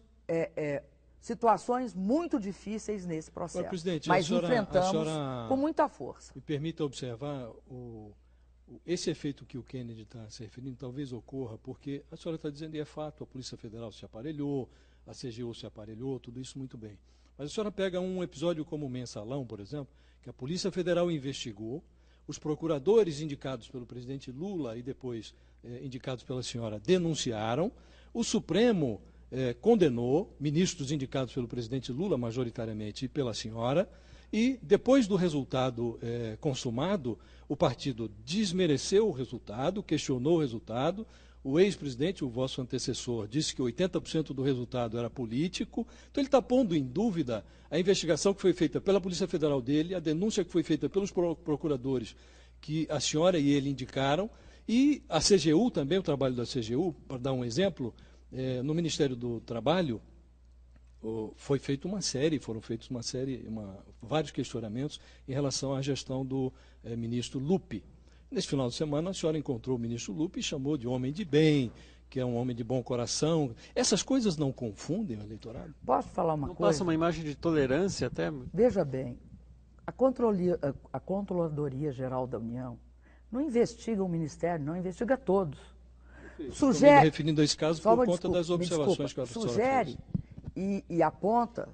situações muito difíceis nesse processo,
Agora, presidente,
mas
a
enfrentamos
senhora
com muita força.
Me permita observar esse efeito que o Kennedy está se referindo, talvez ocorra, porque a senhora está dizendo, e é fato, a Polícia Federal se aparelhou, a CGU se aparelhou, tudo isso muito bem. Mas a senhora pega um episódio como o Mensalão, por exemplo, que a Polícia Federal investigou, os procuradores indicados pelo presidente Lula e depois indicados pela senhora denunciaram, o Supremo condenou, ministros indicados pelo presidente Lula, majoritariamente, e pela senhora, e depois do resultado consumado, o partido desmereceu o resultado, questionou o resultado, o ex-presidente, o vosso antecessor, disse que 80% do resultado era político, então ele está pondo em dúvida a investigação que foi feita pela Polícia Federal dele, a denúncia que foi feita pelos procuradores que a senhora e ele indicaram, e a CGU também, o trabalho da CGU, para dar um exemplo, no Ministério do Trabalho, foram feitos vários questionamentos em relação à gestão do ministro Lupi. Nesse final de semana, a senhora encontrou o ministro Lupi e chamou de homem de bem, que é um homem de bom coração. Essas coisas não confundem o eleitorado?
Posso falar uma
Não
coisa?
passa uma imagem de tolerância até?
Veja bem, a Controladoria Geral da União não investiga o Ministério, não investiga todos.
Estou me referindo a esse caso por conta das observações que a senhora
sugere e aponta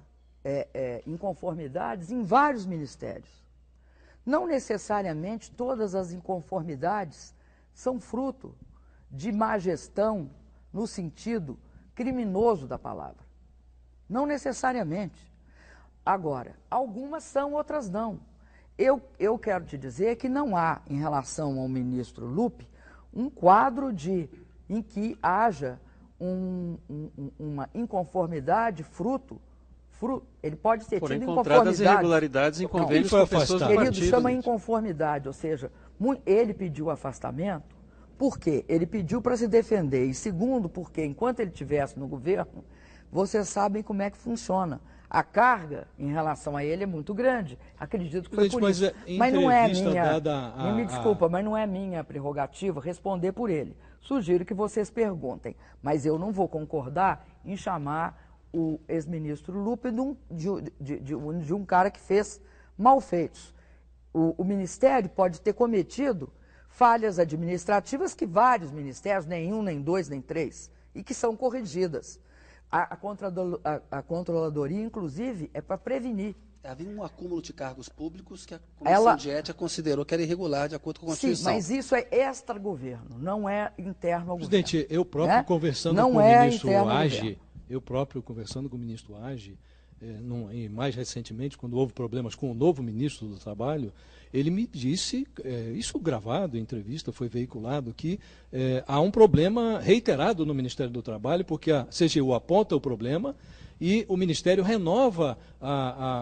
inconformidades em vários ministérios. Não necessariamente todas as inconformidades são fruto de má gestão no sentido criminoso da palavra. Não necessariamente. Agora, algumas são, outras não. Eu quero te dizer que não há, em relação ao ministro Lupi, um quadro em que haja uma inconformidade fruto. Ele pode ter
Foram
tido
encontradas
inconformidade.
irregularidades em convênios com pessoas do
Querido,
partido.
chama inconformidade, ou seja, ele pediu afastamento porque ele pediu para se defender. E segundo, porque enquanto ele estivesse no governo, vocês sabem como é que funciona. A carga em relação a ele é muito grande. Acredito que foi por isso. Mas não é minha. Me desculpa, mas não é minha prerrogativa responder por ele. Sugiro que vocês perguntem. Mas eu não vou concordar em chamar o ex-ministro Lupi de um cara que fez malfeitos. O Ministério pode ter cometido falhas administrativas que vários ministérios, nem um, nem dois, nem três, e que são corrigidas. A Controladoria, inclusive, é para prevenir.
Havia um acúmulo de cargos públicos que a Comissão de Ética considerou que era irregular de acordo com a Constituição.
Sim, mas isso é extra-governo, não é interno ao
Presidente,
governo.
eu próprio conversando com o ministro Agi, e mais recentemente, quando houve problemas com o novo ministro do Trabalho, ele me disse, isso gravado, em entrevista, foi veiculado, que há um problema reiterado no Ministério do Trabalho, porque a CGU aponta o problema e o Ministério renova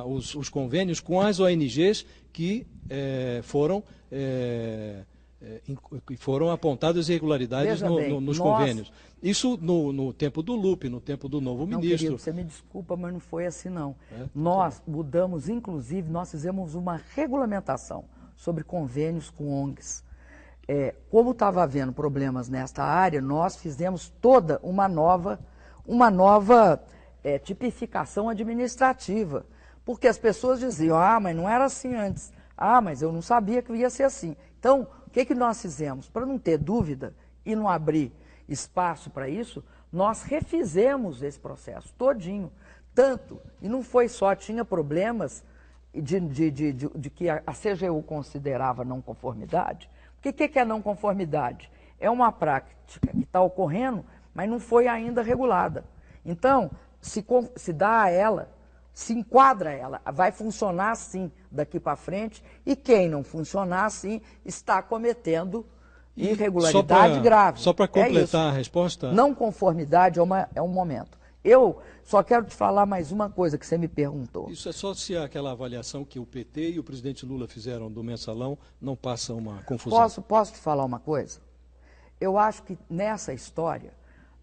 os convênios com as ONGs que foram apontadas irregularidades nos convênios. Isso no tempo do Lupi, no tempo do novo ministro.
Querido, você me desculpa, mas não foi assim não. Nós mudamos, inclusive, nós fizemos uma regulamentação sobre convênios com ONGs. Como estava havendo problemas nesta área, nós fizemos toda uma nova tipificação administrativa, Porque as pessoas diziam, mas não era assim antes. Mas eu não sabia que ia ser assim. Então, o que nós fizemos? Para não ter dúvida e não abrir espaço para isso, nós refizemos esse processo todinho. Tanto, e não foi só, tinha problemas de que a CGU considerava não conformidade. O que é não conformidade? É uma prática que está ocorrendo, mas não foi ainda regulada. Então, se dá a ela, se enquadra ela, vai funcionar assim daqui para frente, e quem não funcionar assim está cometendo irregularidade grave.
Só para completar a resposta...
Não conformidade é um momento. Eu só quero te falar mais uma coisa que você me perguntou.
Isso é só se aquela avaliação que o PT e o presidente Lula fizeram do mensalão não passa uma confusão.
Posso te falar uma coisa? Eu acho que nessa história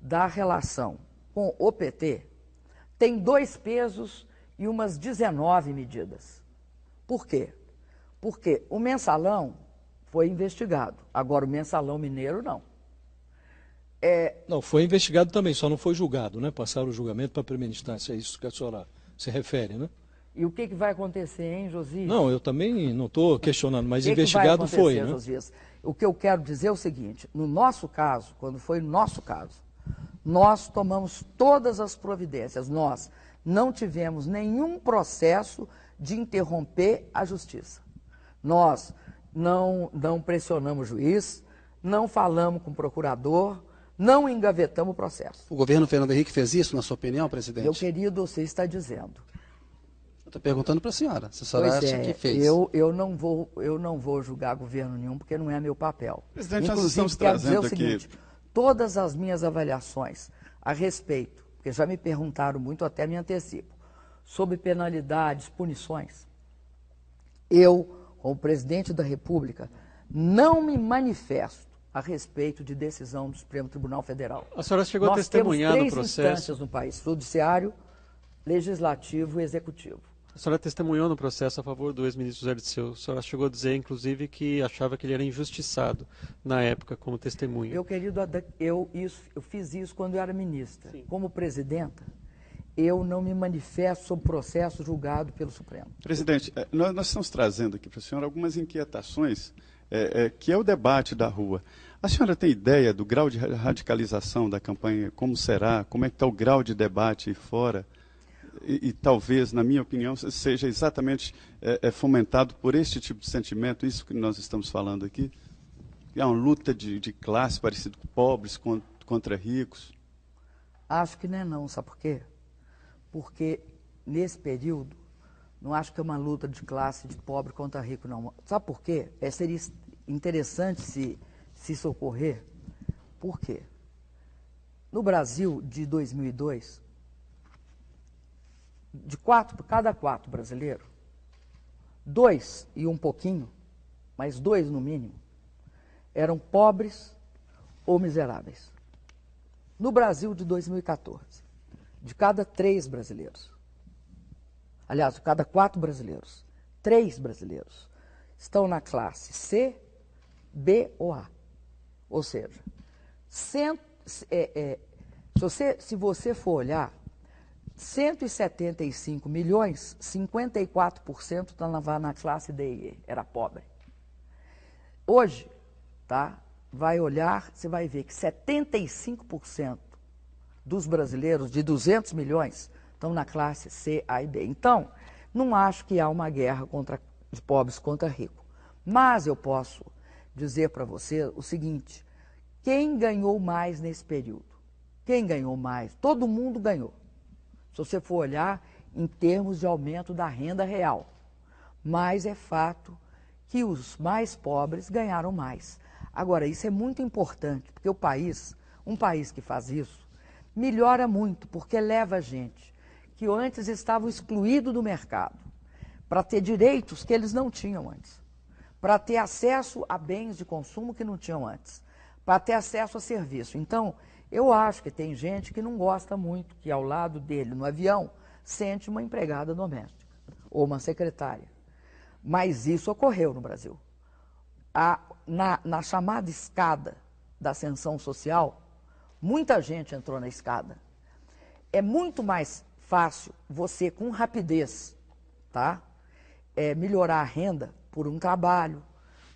da relação com o PT, tem 2 pesos e umas 19 medidas. Por quê? Porque o mensalão foi investigado. Agora, o mensalão mineiro, não.
Não, foi investigado também, só não foi julgado, né? Passaram o julgamento para a primeira instância, é isso que a senhora se refere, né?
E o que vai acontecer, hein, Josias?
Não, eu também não estou questionando, mas investigado foi, né?
Josias? O que eu quero dizer é o seguinte, no nosso caso, quando foi no nosso caso, nós tomamos todas as providências, nós não tivemos nenhum processo de interromper a justiça. Nós não pressionamos o juiz, não falamos com o procurador, não engavetamos o processo.
O governo Fernando Henrique fez isso, na sua opinião, presidente?
Meu querido, você está dizendo.
Eu estou perguntando para a senhora, se a senhora acha que fez.
Eu não vou julgar governo nenhum, porque não é meu papel.
Presidente,
inclusive,
nós estamos
quero dizer
trazendo
o seguinte, todas as minhas avaliações a respeito, porque já me perguntaram muito, até me antecipo, sobre penalidades, punições, eu, como presidente da República, não me manifesto a respeito de decisão do Supremo Tribunal Federal.
A senhora chegou a testemunhar no processo.
Nós temos 3 instâncias no país, judiciário, legislativo e executivo.
A senhora testemunhou no processo a favor do ex-ministro José Dirceu. A senhora chegou a dizer, inclusive, que achava que ele era injustiçado na época como testemunha.
Meu querido, eu fiz isso quando eu era ministra.
Sim.
Como presidenta, eu não me manifesto sobre processo julgado pelo Supremo.
Presidente, nós estamos trazendo aqui para a senhora algumas inquietações, que é o debate da rua. A senhora tem ideia do grau de radicalização da campanha? Como será? Como é que está o grau de debate fora? E talvez, na minha opinião, seja exatamente fomentado por este tipo de sentimento, isso que nós estamos falando aqui. É uma luta de classe parecido com pobres contra ricos.
Acho que não é não, sabe por quê? Porque nesse período, não acho que é uma luta de classe de pobre contra rico, não. Sabe por quê? Seria interessante se isso ocorrer. Por quê? No Brasil de 2002, cada 4 brasileiros, 2 e um pouquinho, mas 2 no mínimo, eram pobres ou miseráveis. No Brasil de 2014, de cada 3 brasileiros, aliás, de cada 4 brasileiros, 3 brasileiros estão na classe C, B ou A. Ou seja, se você for olhar, 175 milhões, 54% estava na classe D e E, era pobre. Hoje, tá, vai olhar, você vai ver que 75% dos brasileiros, de 200 milhões, estão na classe C, A e B. Então, não acho que há uma guerra de pobres contra ricos. Mas eu posso dizer para você o seguinte, quem ganhou mais nesse período? Quem ganhou mais? Todo mundo ganhou. Se você for olhar em termos de aumento da renda real. Mas é fato que os mais pobres ganharam mais. Agora, isso é muito importante, porque um país que faz isso, melhora muito, porque leva a gente que antes estavam excluídos do mercado, para ter direitos que eles não tinham antes, para ter acesso a bens de consumo que não tinham antes, para ter acesso a serviço. Então, eu acho que tem gente que não gosta muito, que ao lado dele, no avião, sente uma empregada doméstica ou uma secretária. Mas isso ocorreu no Brasil. Na chamada escada da ascensão social, muita gente entrou na escada. É muito mais fácil você, com rapidez, tá? Melhorar a renda por um trabalho,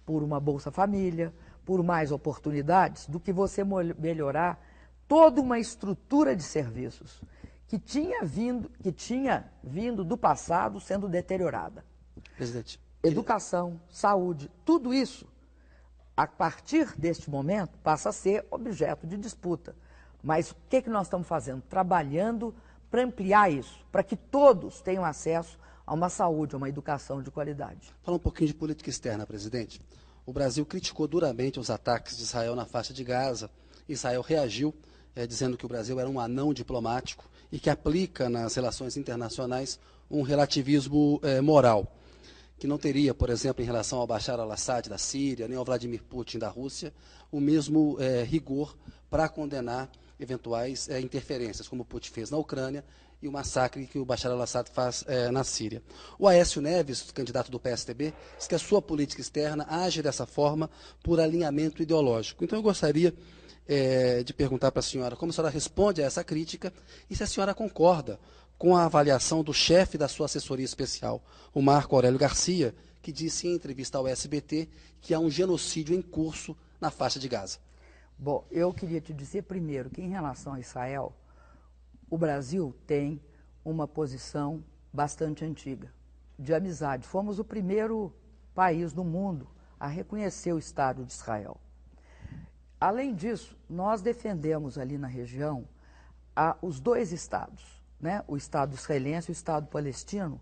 por uma Bolsa Família, por mais oportunidades, do que você melhorar toda uma estrutura de serviços que tinha vindo do passado sendo deteriorada.
Presidente.
Educação, saúde, tudo isso, a partir deste momento, passa a ser objeto de disputa. Mas o que nós estamos fazendo? Trabalhando para ampliar isso, para que todos tenham acesso a uma saúde, a uma educação de qualidade.
Fala um pouquinho de política externa, presidente. O Brasil criticou duramente os ataques de Israel na faixa de Gaza. Israel reagiu, dizendo que o Brasil era um anão diplomático e que aplica nas relações internacionais um relativismo moral, que não teria, por exemplo, em relação ao Bashar al-Assad da Síria, nem ao Vladimir Putin da Rússia, o mesmo rigor para condenar eventuais interferências, como o Putin fez na Ucrânia e o massacre que o Bashar al-Assad faz na Síria. O Aécio Neves, candidato do PSDB, diz que a sua política externa age dessa forma por alinhamento ideológico. Então eu gostaria de perguntar para a senhora como a senhora responde a essa crítica e se a senhora concorda com a avaliação do chefe da sua assessoria especial, o Marco Aurélio Garcia, que disse em entrevista ao SBT que há um genocídio em curso na faixa de Gaza.
Bom, eu queria te dizer primeiro que em relação a Israel, o Brasil tem uma posição bastante antiga, de amizade. Fomos o primeiro país do mundo a reconhecer o Estado de Israel. Além disso, nós defendemos ali na região os dois estados, né? O Estado israelense e o Estado palestino,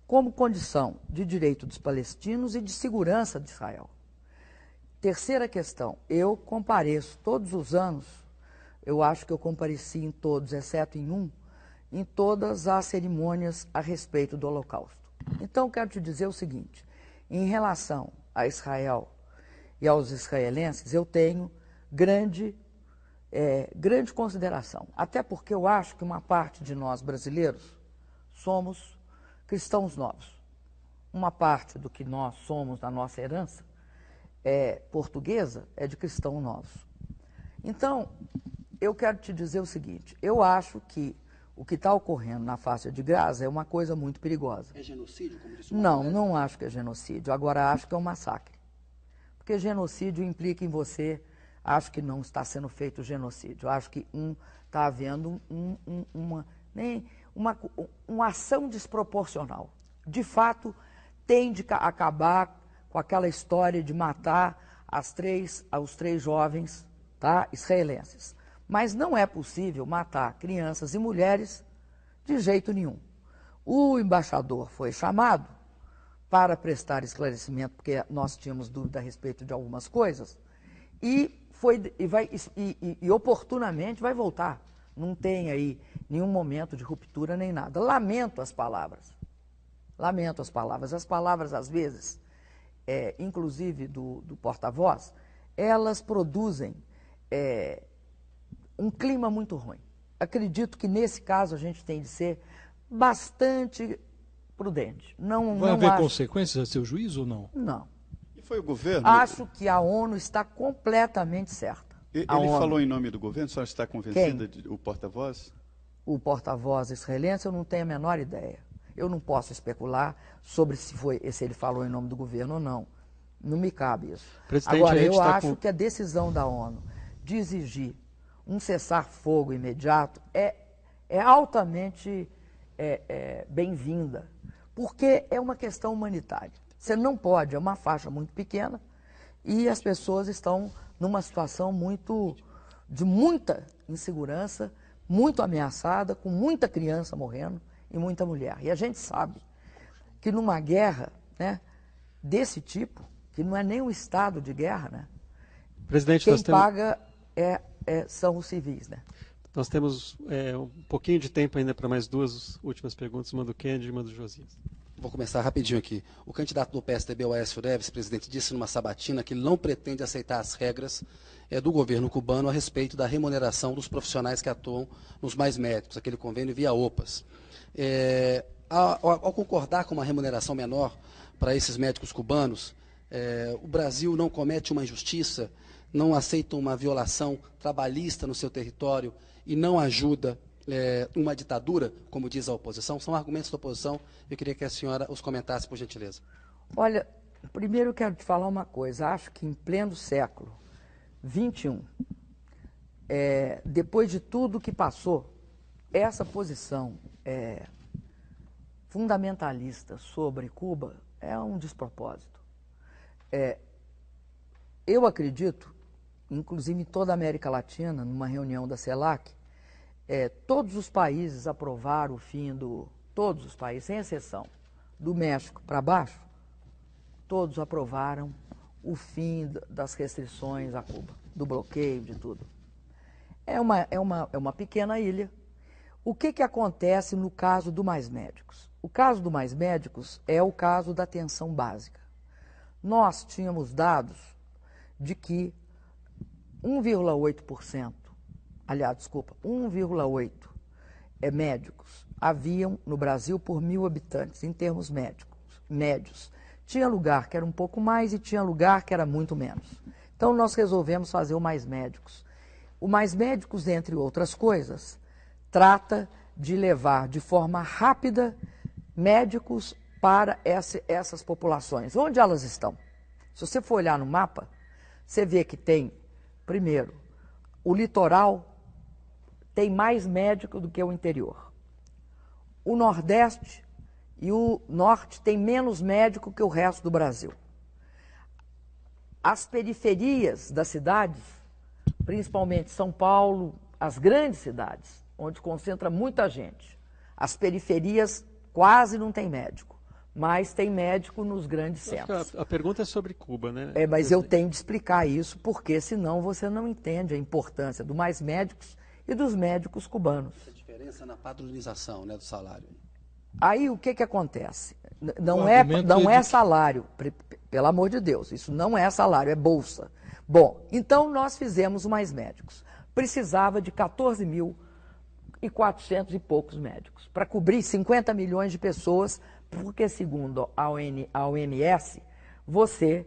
como condição de direito dos palestinos e de segurança de Israel. Terceira questão, eu compareço todos os anos, eu acho que eu compareci em todos, exceto em um, em todas as cerimônias a respeito do Holocausto. Então, quero te dizer o seguinte, em relação a Israel e aos israelenses, eu tenho grande consideração, até porque eu acho que uma parte de nós brasileiros somos cristãos novos. Uma parte do que nós somos na nossa herança portuguesa é de cristãos novos. Então, eu quero te dizer o seguinte, eu acho que o que está ocorrendo na faixa de Gaza é uma coisa muito perigosa.
É genocídio, como disse o
Não, não acho que é genocídio, agora acho que é um massacre. Porque genocídio implica em você, acho que não está sendo feito genocídio, acho que está havendo uma ação desproporcional. De fato, tende a acabar com aquela história de matar os três jovens, tá, israelenses. Mas não é possível matar crianças e mulheres de jeito nenhum. O embaixador foi chamado para prestar esclarecimento, porque nós tínhamos dúvida a respeito de algumas coisas, e oportunamente vai voltar. Não tem aí nenhum momento de ruptura nem nada. Lamento as palavras. Lamento as palavras. As palavras, às vezes, inclusive do porta-voz, elas produzem um clima muito ruim. Acredito que, nesse caso, a gente tem de ser bastante prudente.
Vai haver consequências a seu juízo ou não?
Não.
E foi o governo?
Acho que a ONU está completamente certa.
Ele falou em nome do governo? A senhora está convencida? O porta-voz?
O porta-voz israelense, eu não tenho a menor ideia. Eu não posso especular sobre se ele falou em nome do governo ou não. Não me cabe isso. Agora, eu acho que a decisão da ONU de exigir um cessar-fogo imediato é altamente bem-vinda, porque é uma questão humanitária. Você não pode, é uma faixa muito pequena e as pessoas estão numa situação de muita insegurança, muito ameaçada, com muita criança morrendo e muita mulher. E a gente sabe que numa guerra, né, desse tipo, que não é nem um estado de guerra, né,
Presidente,
quem paga são os civis, né?
Nós temos um pouquinho de tempo ainda para mais duas últimas perguntas, uma do Kennedy e uma do Josias.
Vou começar rapidinho aqui. O candidato do PSDB, o Aécio Neves, presidente, disse numa sabatina que ele não pretende aceitar as regras do governo cubano a respeito da remuneração dos profissionais que atuam nos mais médicos, aquele convênio via OPAS. Ao concordar com uma remuneração menor para esses médicos cubanos, o Brasil não comete uma injustiça, não aceita uma violação trabalhista no seu território e não ajuda uma ditadura, como diz a oposição? São argumentos da oposição. Eu queria que a senhora os comentasse, por gentileza.
Olha, primeiro eu quero te falar uma coisa. Acho que em pleno século XXI, depois de tudo que passou, essa posição fundamentalista sobre Cuba é um despropósito. Eu acredito, inclusive em toda a América Latina, numa reunião da CELAC, todos os países aprovaram o fim todos os países, sem exceção, do México para baixo, todos aprovaram o fim das restrições a Cuba, do bloqueio, de tudo. É uma pequena ilha. O que acontece no caso do Mais Médicos? O caso do Mais Médicos é o caso da atenção básica. Nós tínhamos dados de que 1,8%, aliás, desculpa, 1,8 médicos haviam no Brasil por 1.000 habitantes, em termos médios. Tinha lugar que era um pouco mais e tinha lugar que era muito menos. Então, nós resolvemos fazer o Mais Médicos. O Mais Médicos, entre outras coisas, trata de levar de forma rápida médicos para essas populações. Onde elas estão? Se você for olhar no mapa, você vê que tem, primeiro, o litoral tem mais médico do que o interior. O Nordeste e o Norte tem menos médico que o resto do Brasil. As periferias das cidades, principalmente São Paulo, as grandes cidades, onde concentra muita gente, as periferias quase não tem médico, mas tem médico nos grandes centros.
A pergunta é sobre Cuba, né?
Mas eu tenho de explicar isso, porque senão você não entende a importância do Mais Médicos e dos médicos cubanos.
A diferença na padronização, né, do salário.
Aí o que acontece? Não é salário, pelo amor de Deus, isso não é salário, é bolsa. Bom, então nós fizemos o Mais Médicos. Precisava de 14.400 e poucos médicos para cobrir 50 milhões de pessoas, porque segundo a OMS, você,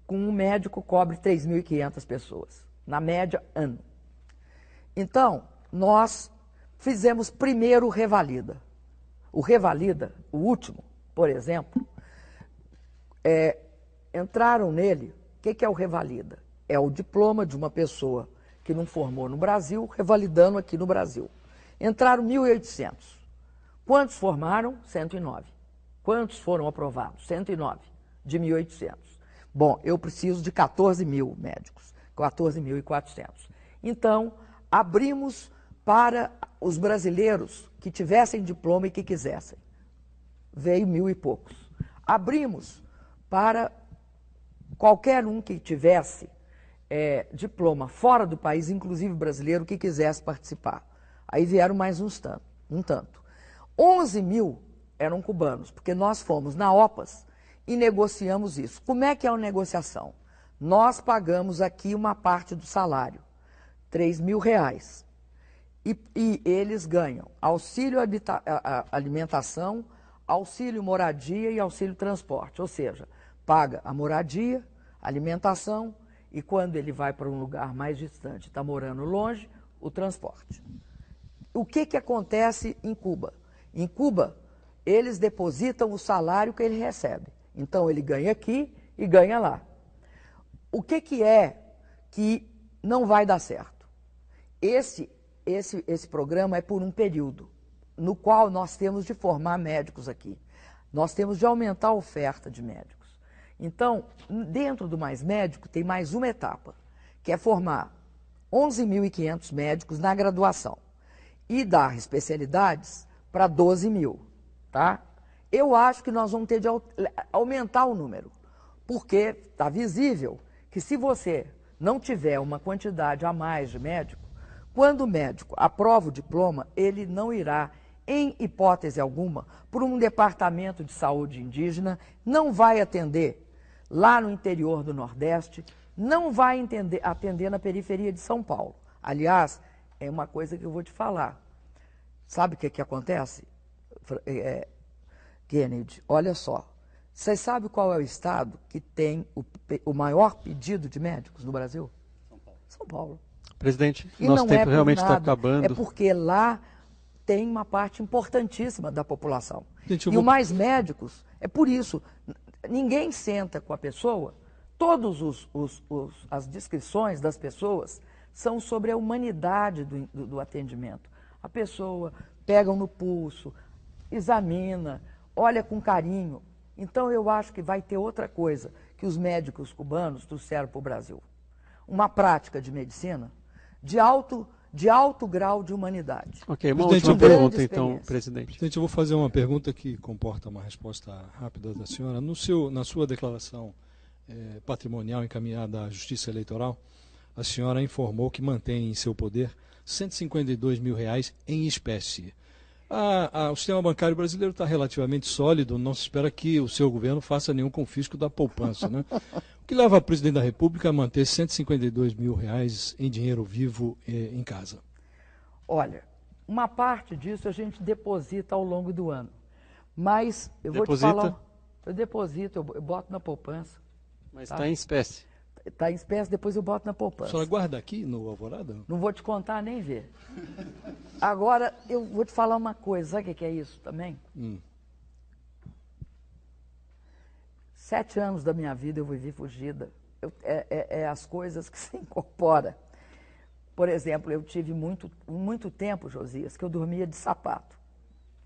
com um médico, cobre 3.500 pessoas, na média, ano. Então, nós fizemos primeiro o Revalida. O Revalida, o último, por exemplo, entraram nele, o que é o Revalida? É o diploma de uma pessoa que não formou no Brasil, revalidando aqui no Brasil. Entraram 1.800. Quantos formaram? 109. Quantos foram aprovados? 109, de 1.800. Bom, eu preciso de 14.000 médicos, 14.400. Então, abrimos para os brasileiros que tivessem diploma e que quisessem. Veio 1.000 e poucos. Abrimos para qualquer um que tivesse diploma fora do país, inclusive brasileiro, que quisesse participar. Aí vieram mais um tanto. 11.000 eram cubanos, porque nós fomos na OPAS e negociamos isso. Como é que é a negociação? Nós pagamos aqui uma parte do salário, R$3.000. E eles ganham auxílio alimentação, auxílio moradia e auxílio transporte. Ou seja, paga a moradia, alimentação e quando ele vai para um lugar mais distante, está morando longe, o transporte. O que acontece em Cuba? Em Cuba, eles depositam o salário que ele recebe. Então, ele ganha aqui e ganha lá. O que é que não vai dar certo? Esse programa é por um período, no qual nós temos de formar médicos aqui. Nós temos de aumentar a oferta de médicos. Então, dentro do Mais Médico, tem mais uma etapa, que é formar 11.500 médicos na graduação e dar especialidades para 12.000, tá? Eu acho que nós vamos ter de aumentar o número, porque está visível que se você não tiver uma quantidade a mais de médico, quando o médico aprova o diploma, ele não irá, em hipótese alguma, por um departamento de saúde indígena, não vai atender lá no interior do Nordeste, não vai atender na periferia de São Paulo. Aliás, é uma coisa que eu vou te falar. Sabe o que acontece, Kennedy? Olha só. Vocês sabem qual é o estado que tem o maior pedido de médicos no Brasil? São Paulo.
Presidente, nosso tempo realmente está acabando.
É porque lá tem uma parte importantíssima da população.
Gente,
E o mais médicos, é por isso, ninguém senta com a pessoa, todas as descrições das pessoas são sobre a humanidade do atendimento. A pessoa pega no pulso, examina, olha com carinho. Então eu acho que vai ter outra coisa que os médicos cubanos trouxeram para o Brasil. Uma prática de medicina de alto grau de humanidade.
Ok, uma
Presidente,
última
uma
pergunta
grande
então,
experiência.
presidente.
Presidente, eu vou fazer uma pergunta que comporta uma resposta rápida da senhora. Na sua declaração patrimonial encaminhada à Justiça Eleitoral, a senhora informou que mantém em seu poder R$152 mil em espécie. O sistema bancário brasileiro está relativamente sólido, não se espera que o seu governo faça nenhum confisco da poupança, né? O que leva o presidente da República a manter R$152 mil em dinheiro vivo em casa?
Olha, uma parte disso a gente deposita ao longo do ano. Mas eu vou te falar, eu deposito, eu boto na poupança.
Mas está em espécie.
Está em espécie, depois eu boto na
A
poupança.
senhora guarda aqui no Alvorada?
Não vou te contar nem ver. Agora, eu vou te falar uma coisa, sabe o que é isso também? 7 anos da minha vida eu vivi fugida. É as coisas que se incorporam. Por exemplo, eu tive muito tempo, Josias, que eu dormia de sapato.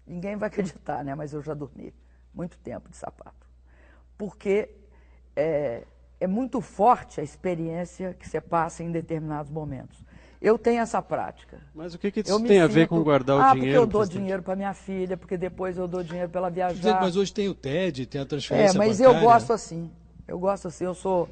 Ninguém vai acreditar, né? Mas eu já dormi muito tempo de sapato. Porque é muito forte a experiência que você passa em determinados momentos. Eu tenho essa prática.
Mas o que isso tem a ver com guardar o dinheiro?
Porque eu dou dinheiro para minha filha, porque depois eu dou dinheiro para ela viajar.
Mas hoje tem o TED, tem a transferência
mas
bancária.
eu gosto assim. Eu sou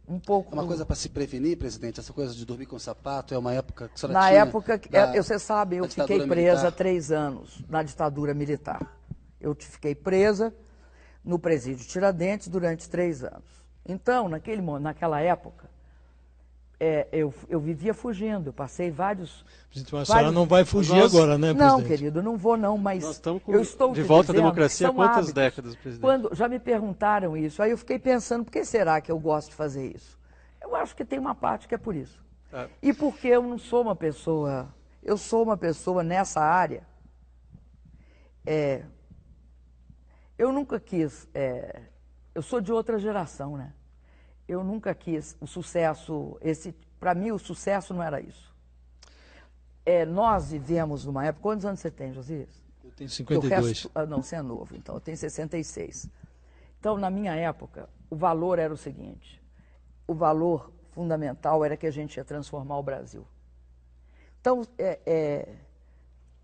um pouco...
É uma coisa para se prevenir, presidente? Essa coisa de dormir com sapato é uma época que a senhora
Na
tinha
época, você sabe, eu fiquei presa 3 anos na ditadura militar. Eu fiquei presa no presídio Tiradentes durante 3 anos. Então, naquela época, eu vivia fugindo, eu passei vários...
Presidente, a senhora não vai fugir agora, né, presidente?
Não, querido, não vou não, mas
nós estamos
eu estou
de volta à
dizendo
democracia há quantas
hábitos.
décadas, presidente?
Já me perguntaram isso, aí eu fiquei pensando, por que será que eu gosto de fazer isso? Eu acho que tem uma parte que é por isso. E porque eu não sou uma pessoa... Eu sou uma pessoa nessa área... eu nunca quis... eu sou de outra geração, né? Eu nunca quis o sucesso... Para mim, o sucesso não era isso. Nós vivemos numa época... Quantos anos você tem, Josias?
Eu tenho 52.
Não, você é novo, então eu tenho 66. Então, na minha época, o valor era o seguinte: o valor fundamental era que a gente ia transformar o Brasil. Então,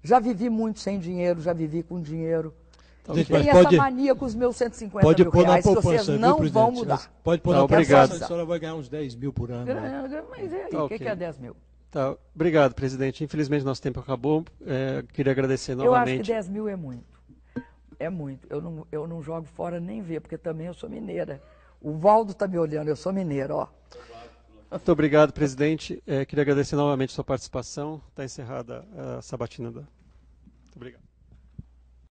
já vivi muito sem dinheiro, já vivi com dinheiro. E tem essa mania com os meus 150 mil reais que vocês não vão mudar.
Pode pôr na
obrigado.
poupança, a senhora vai ganhar uns 10 mil por ano.
Mas e aí, o que é 10 mil?
Tá, obrigado, presidente. Infelizmente, nosso tempo acabou. Queria agradecer
Eu
novamente.
acho que 10 mil é muito. É muito. Eu não jogo fora nem ver, porque também eu sou mineira. O Valdo está me olhando, eu sou mineira, ó.
Muito obrigado, presidente. Queria agradecer novamente a sua participação. Está encerrada a sabatina. Muito obrigado.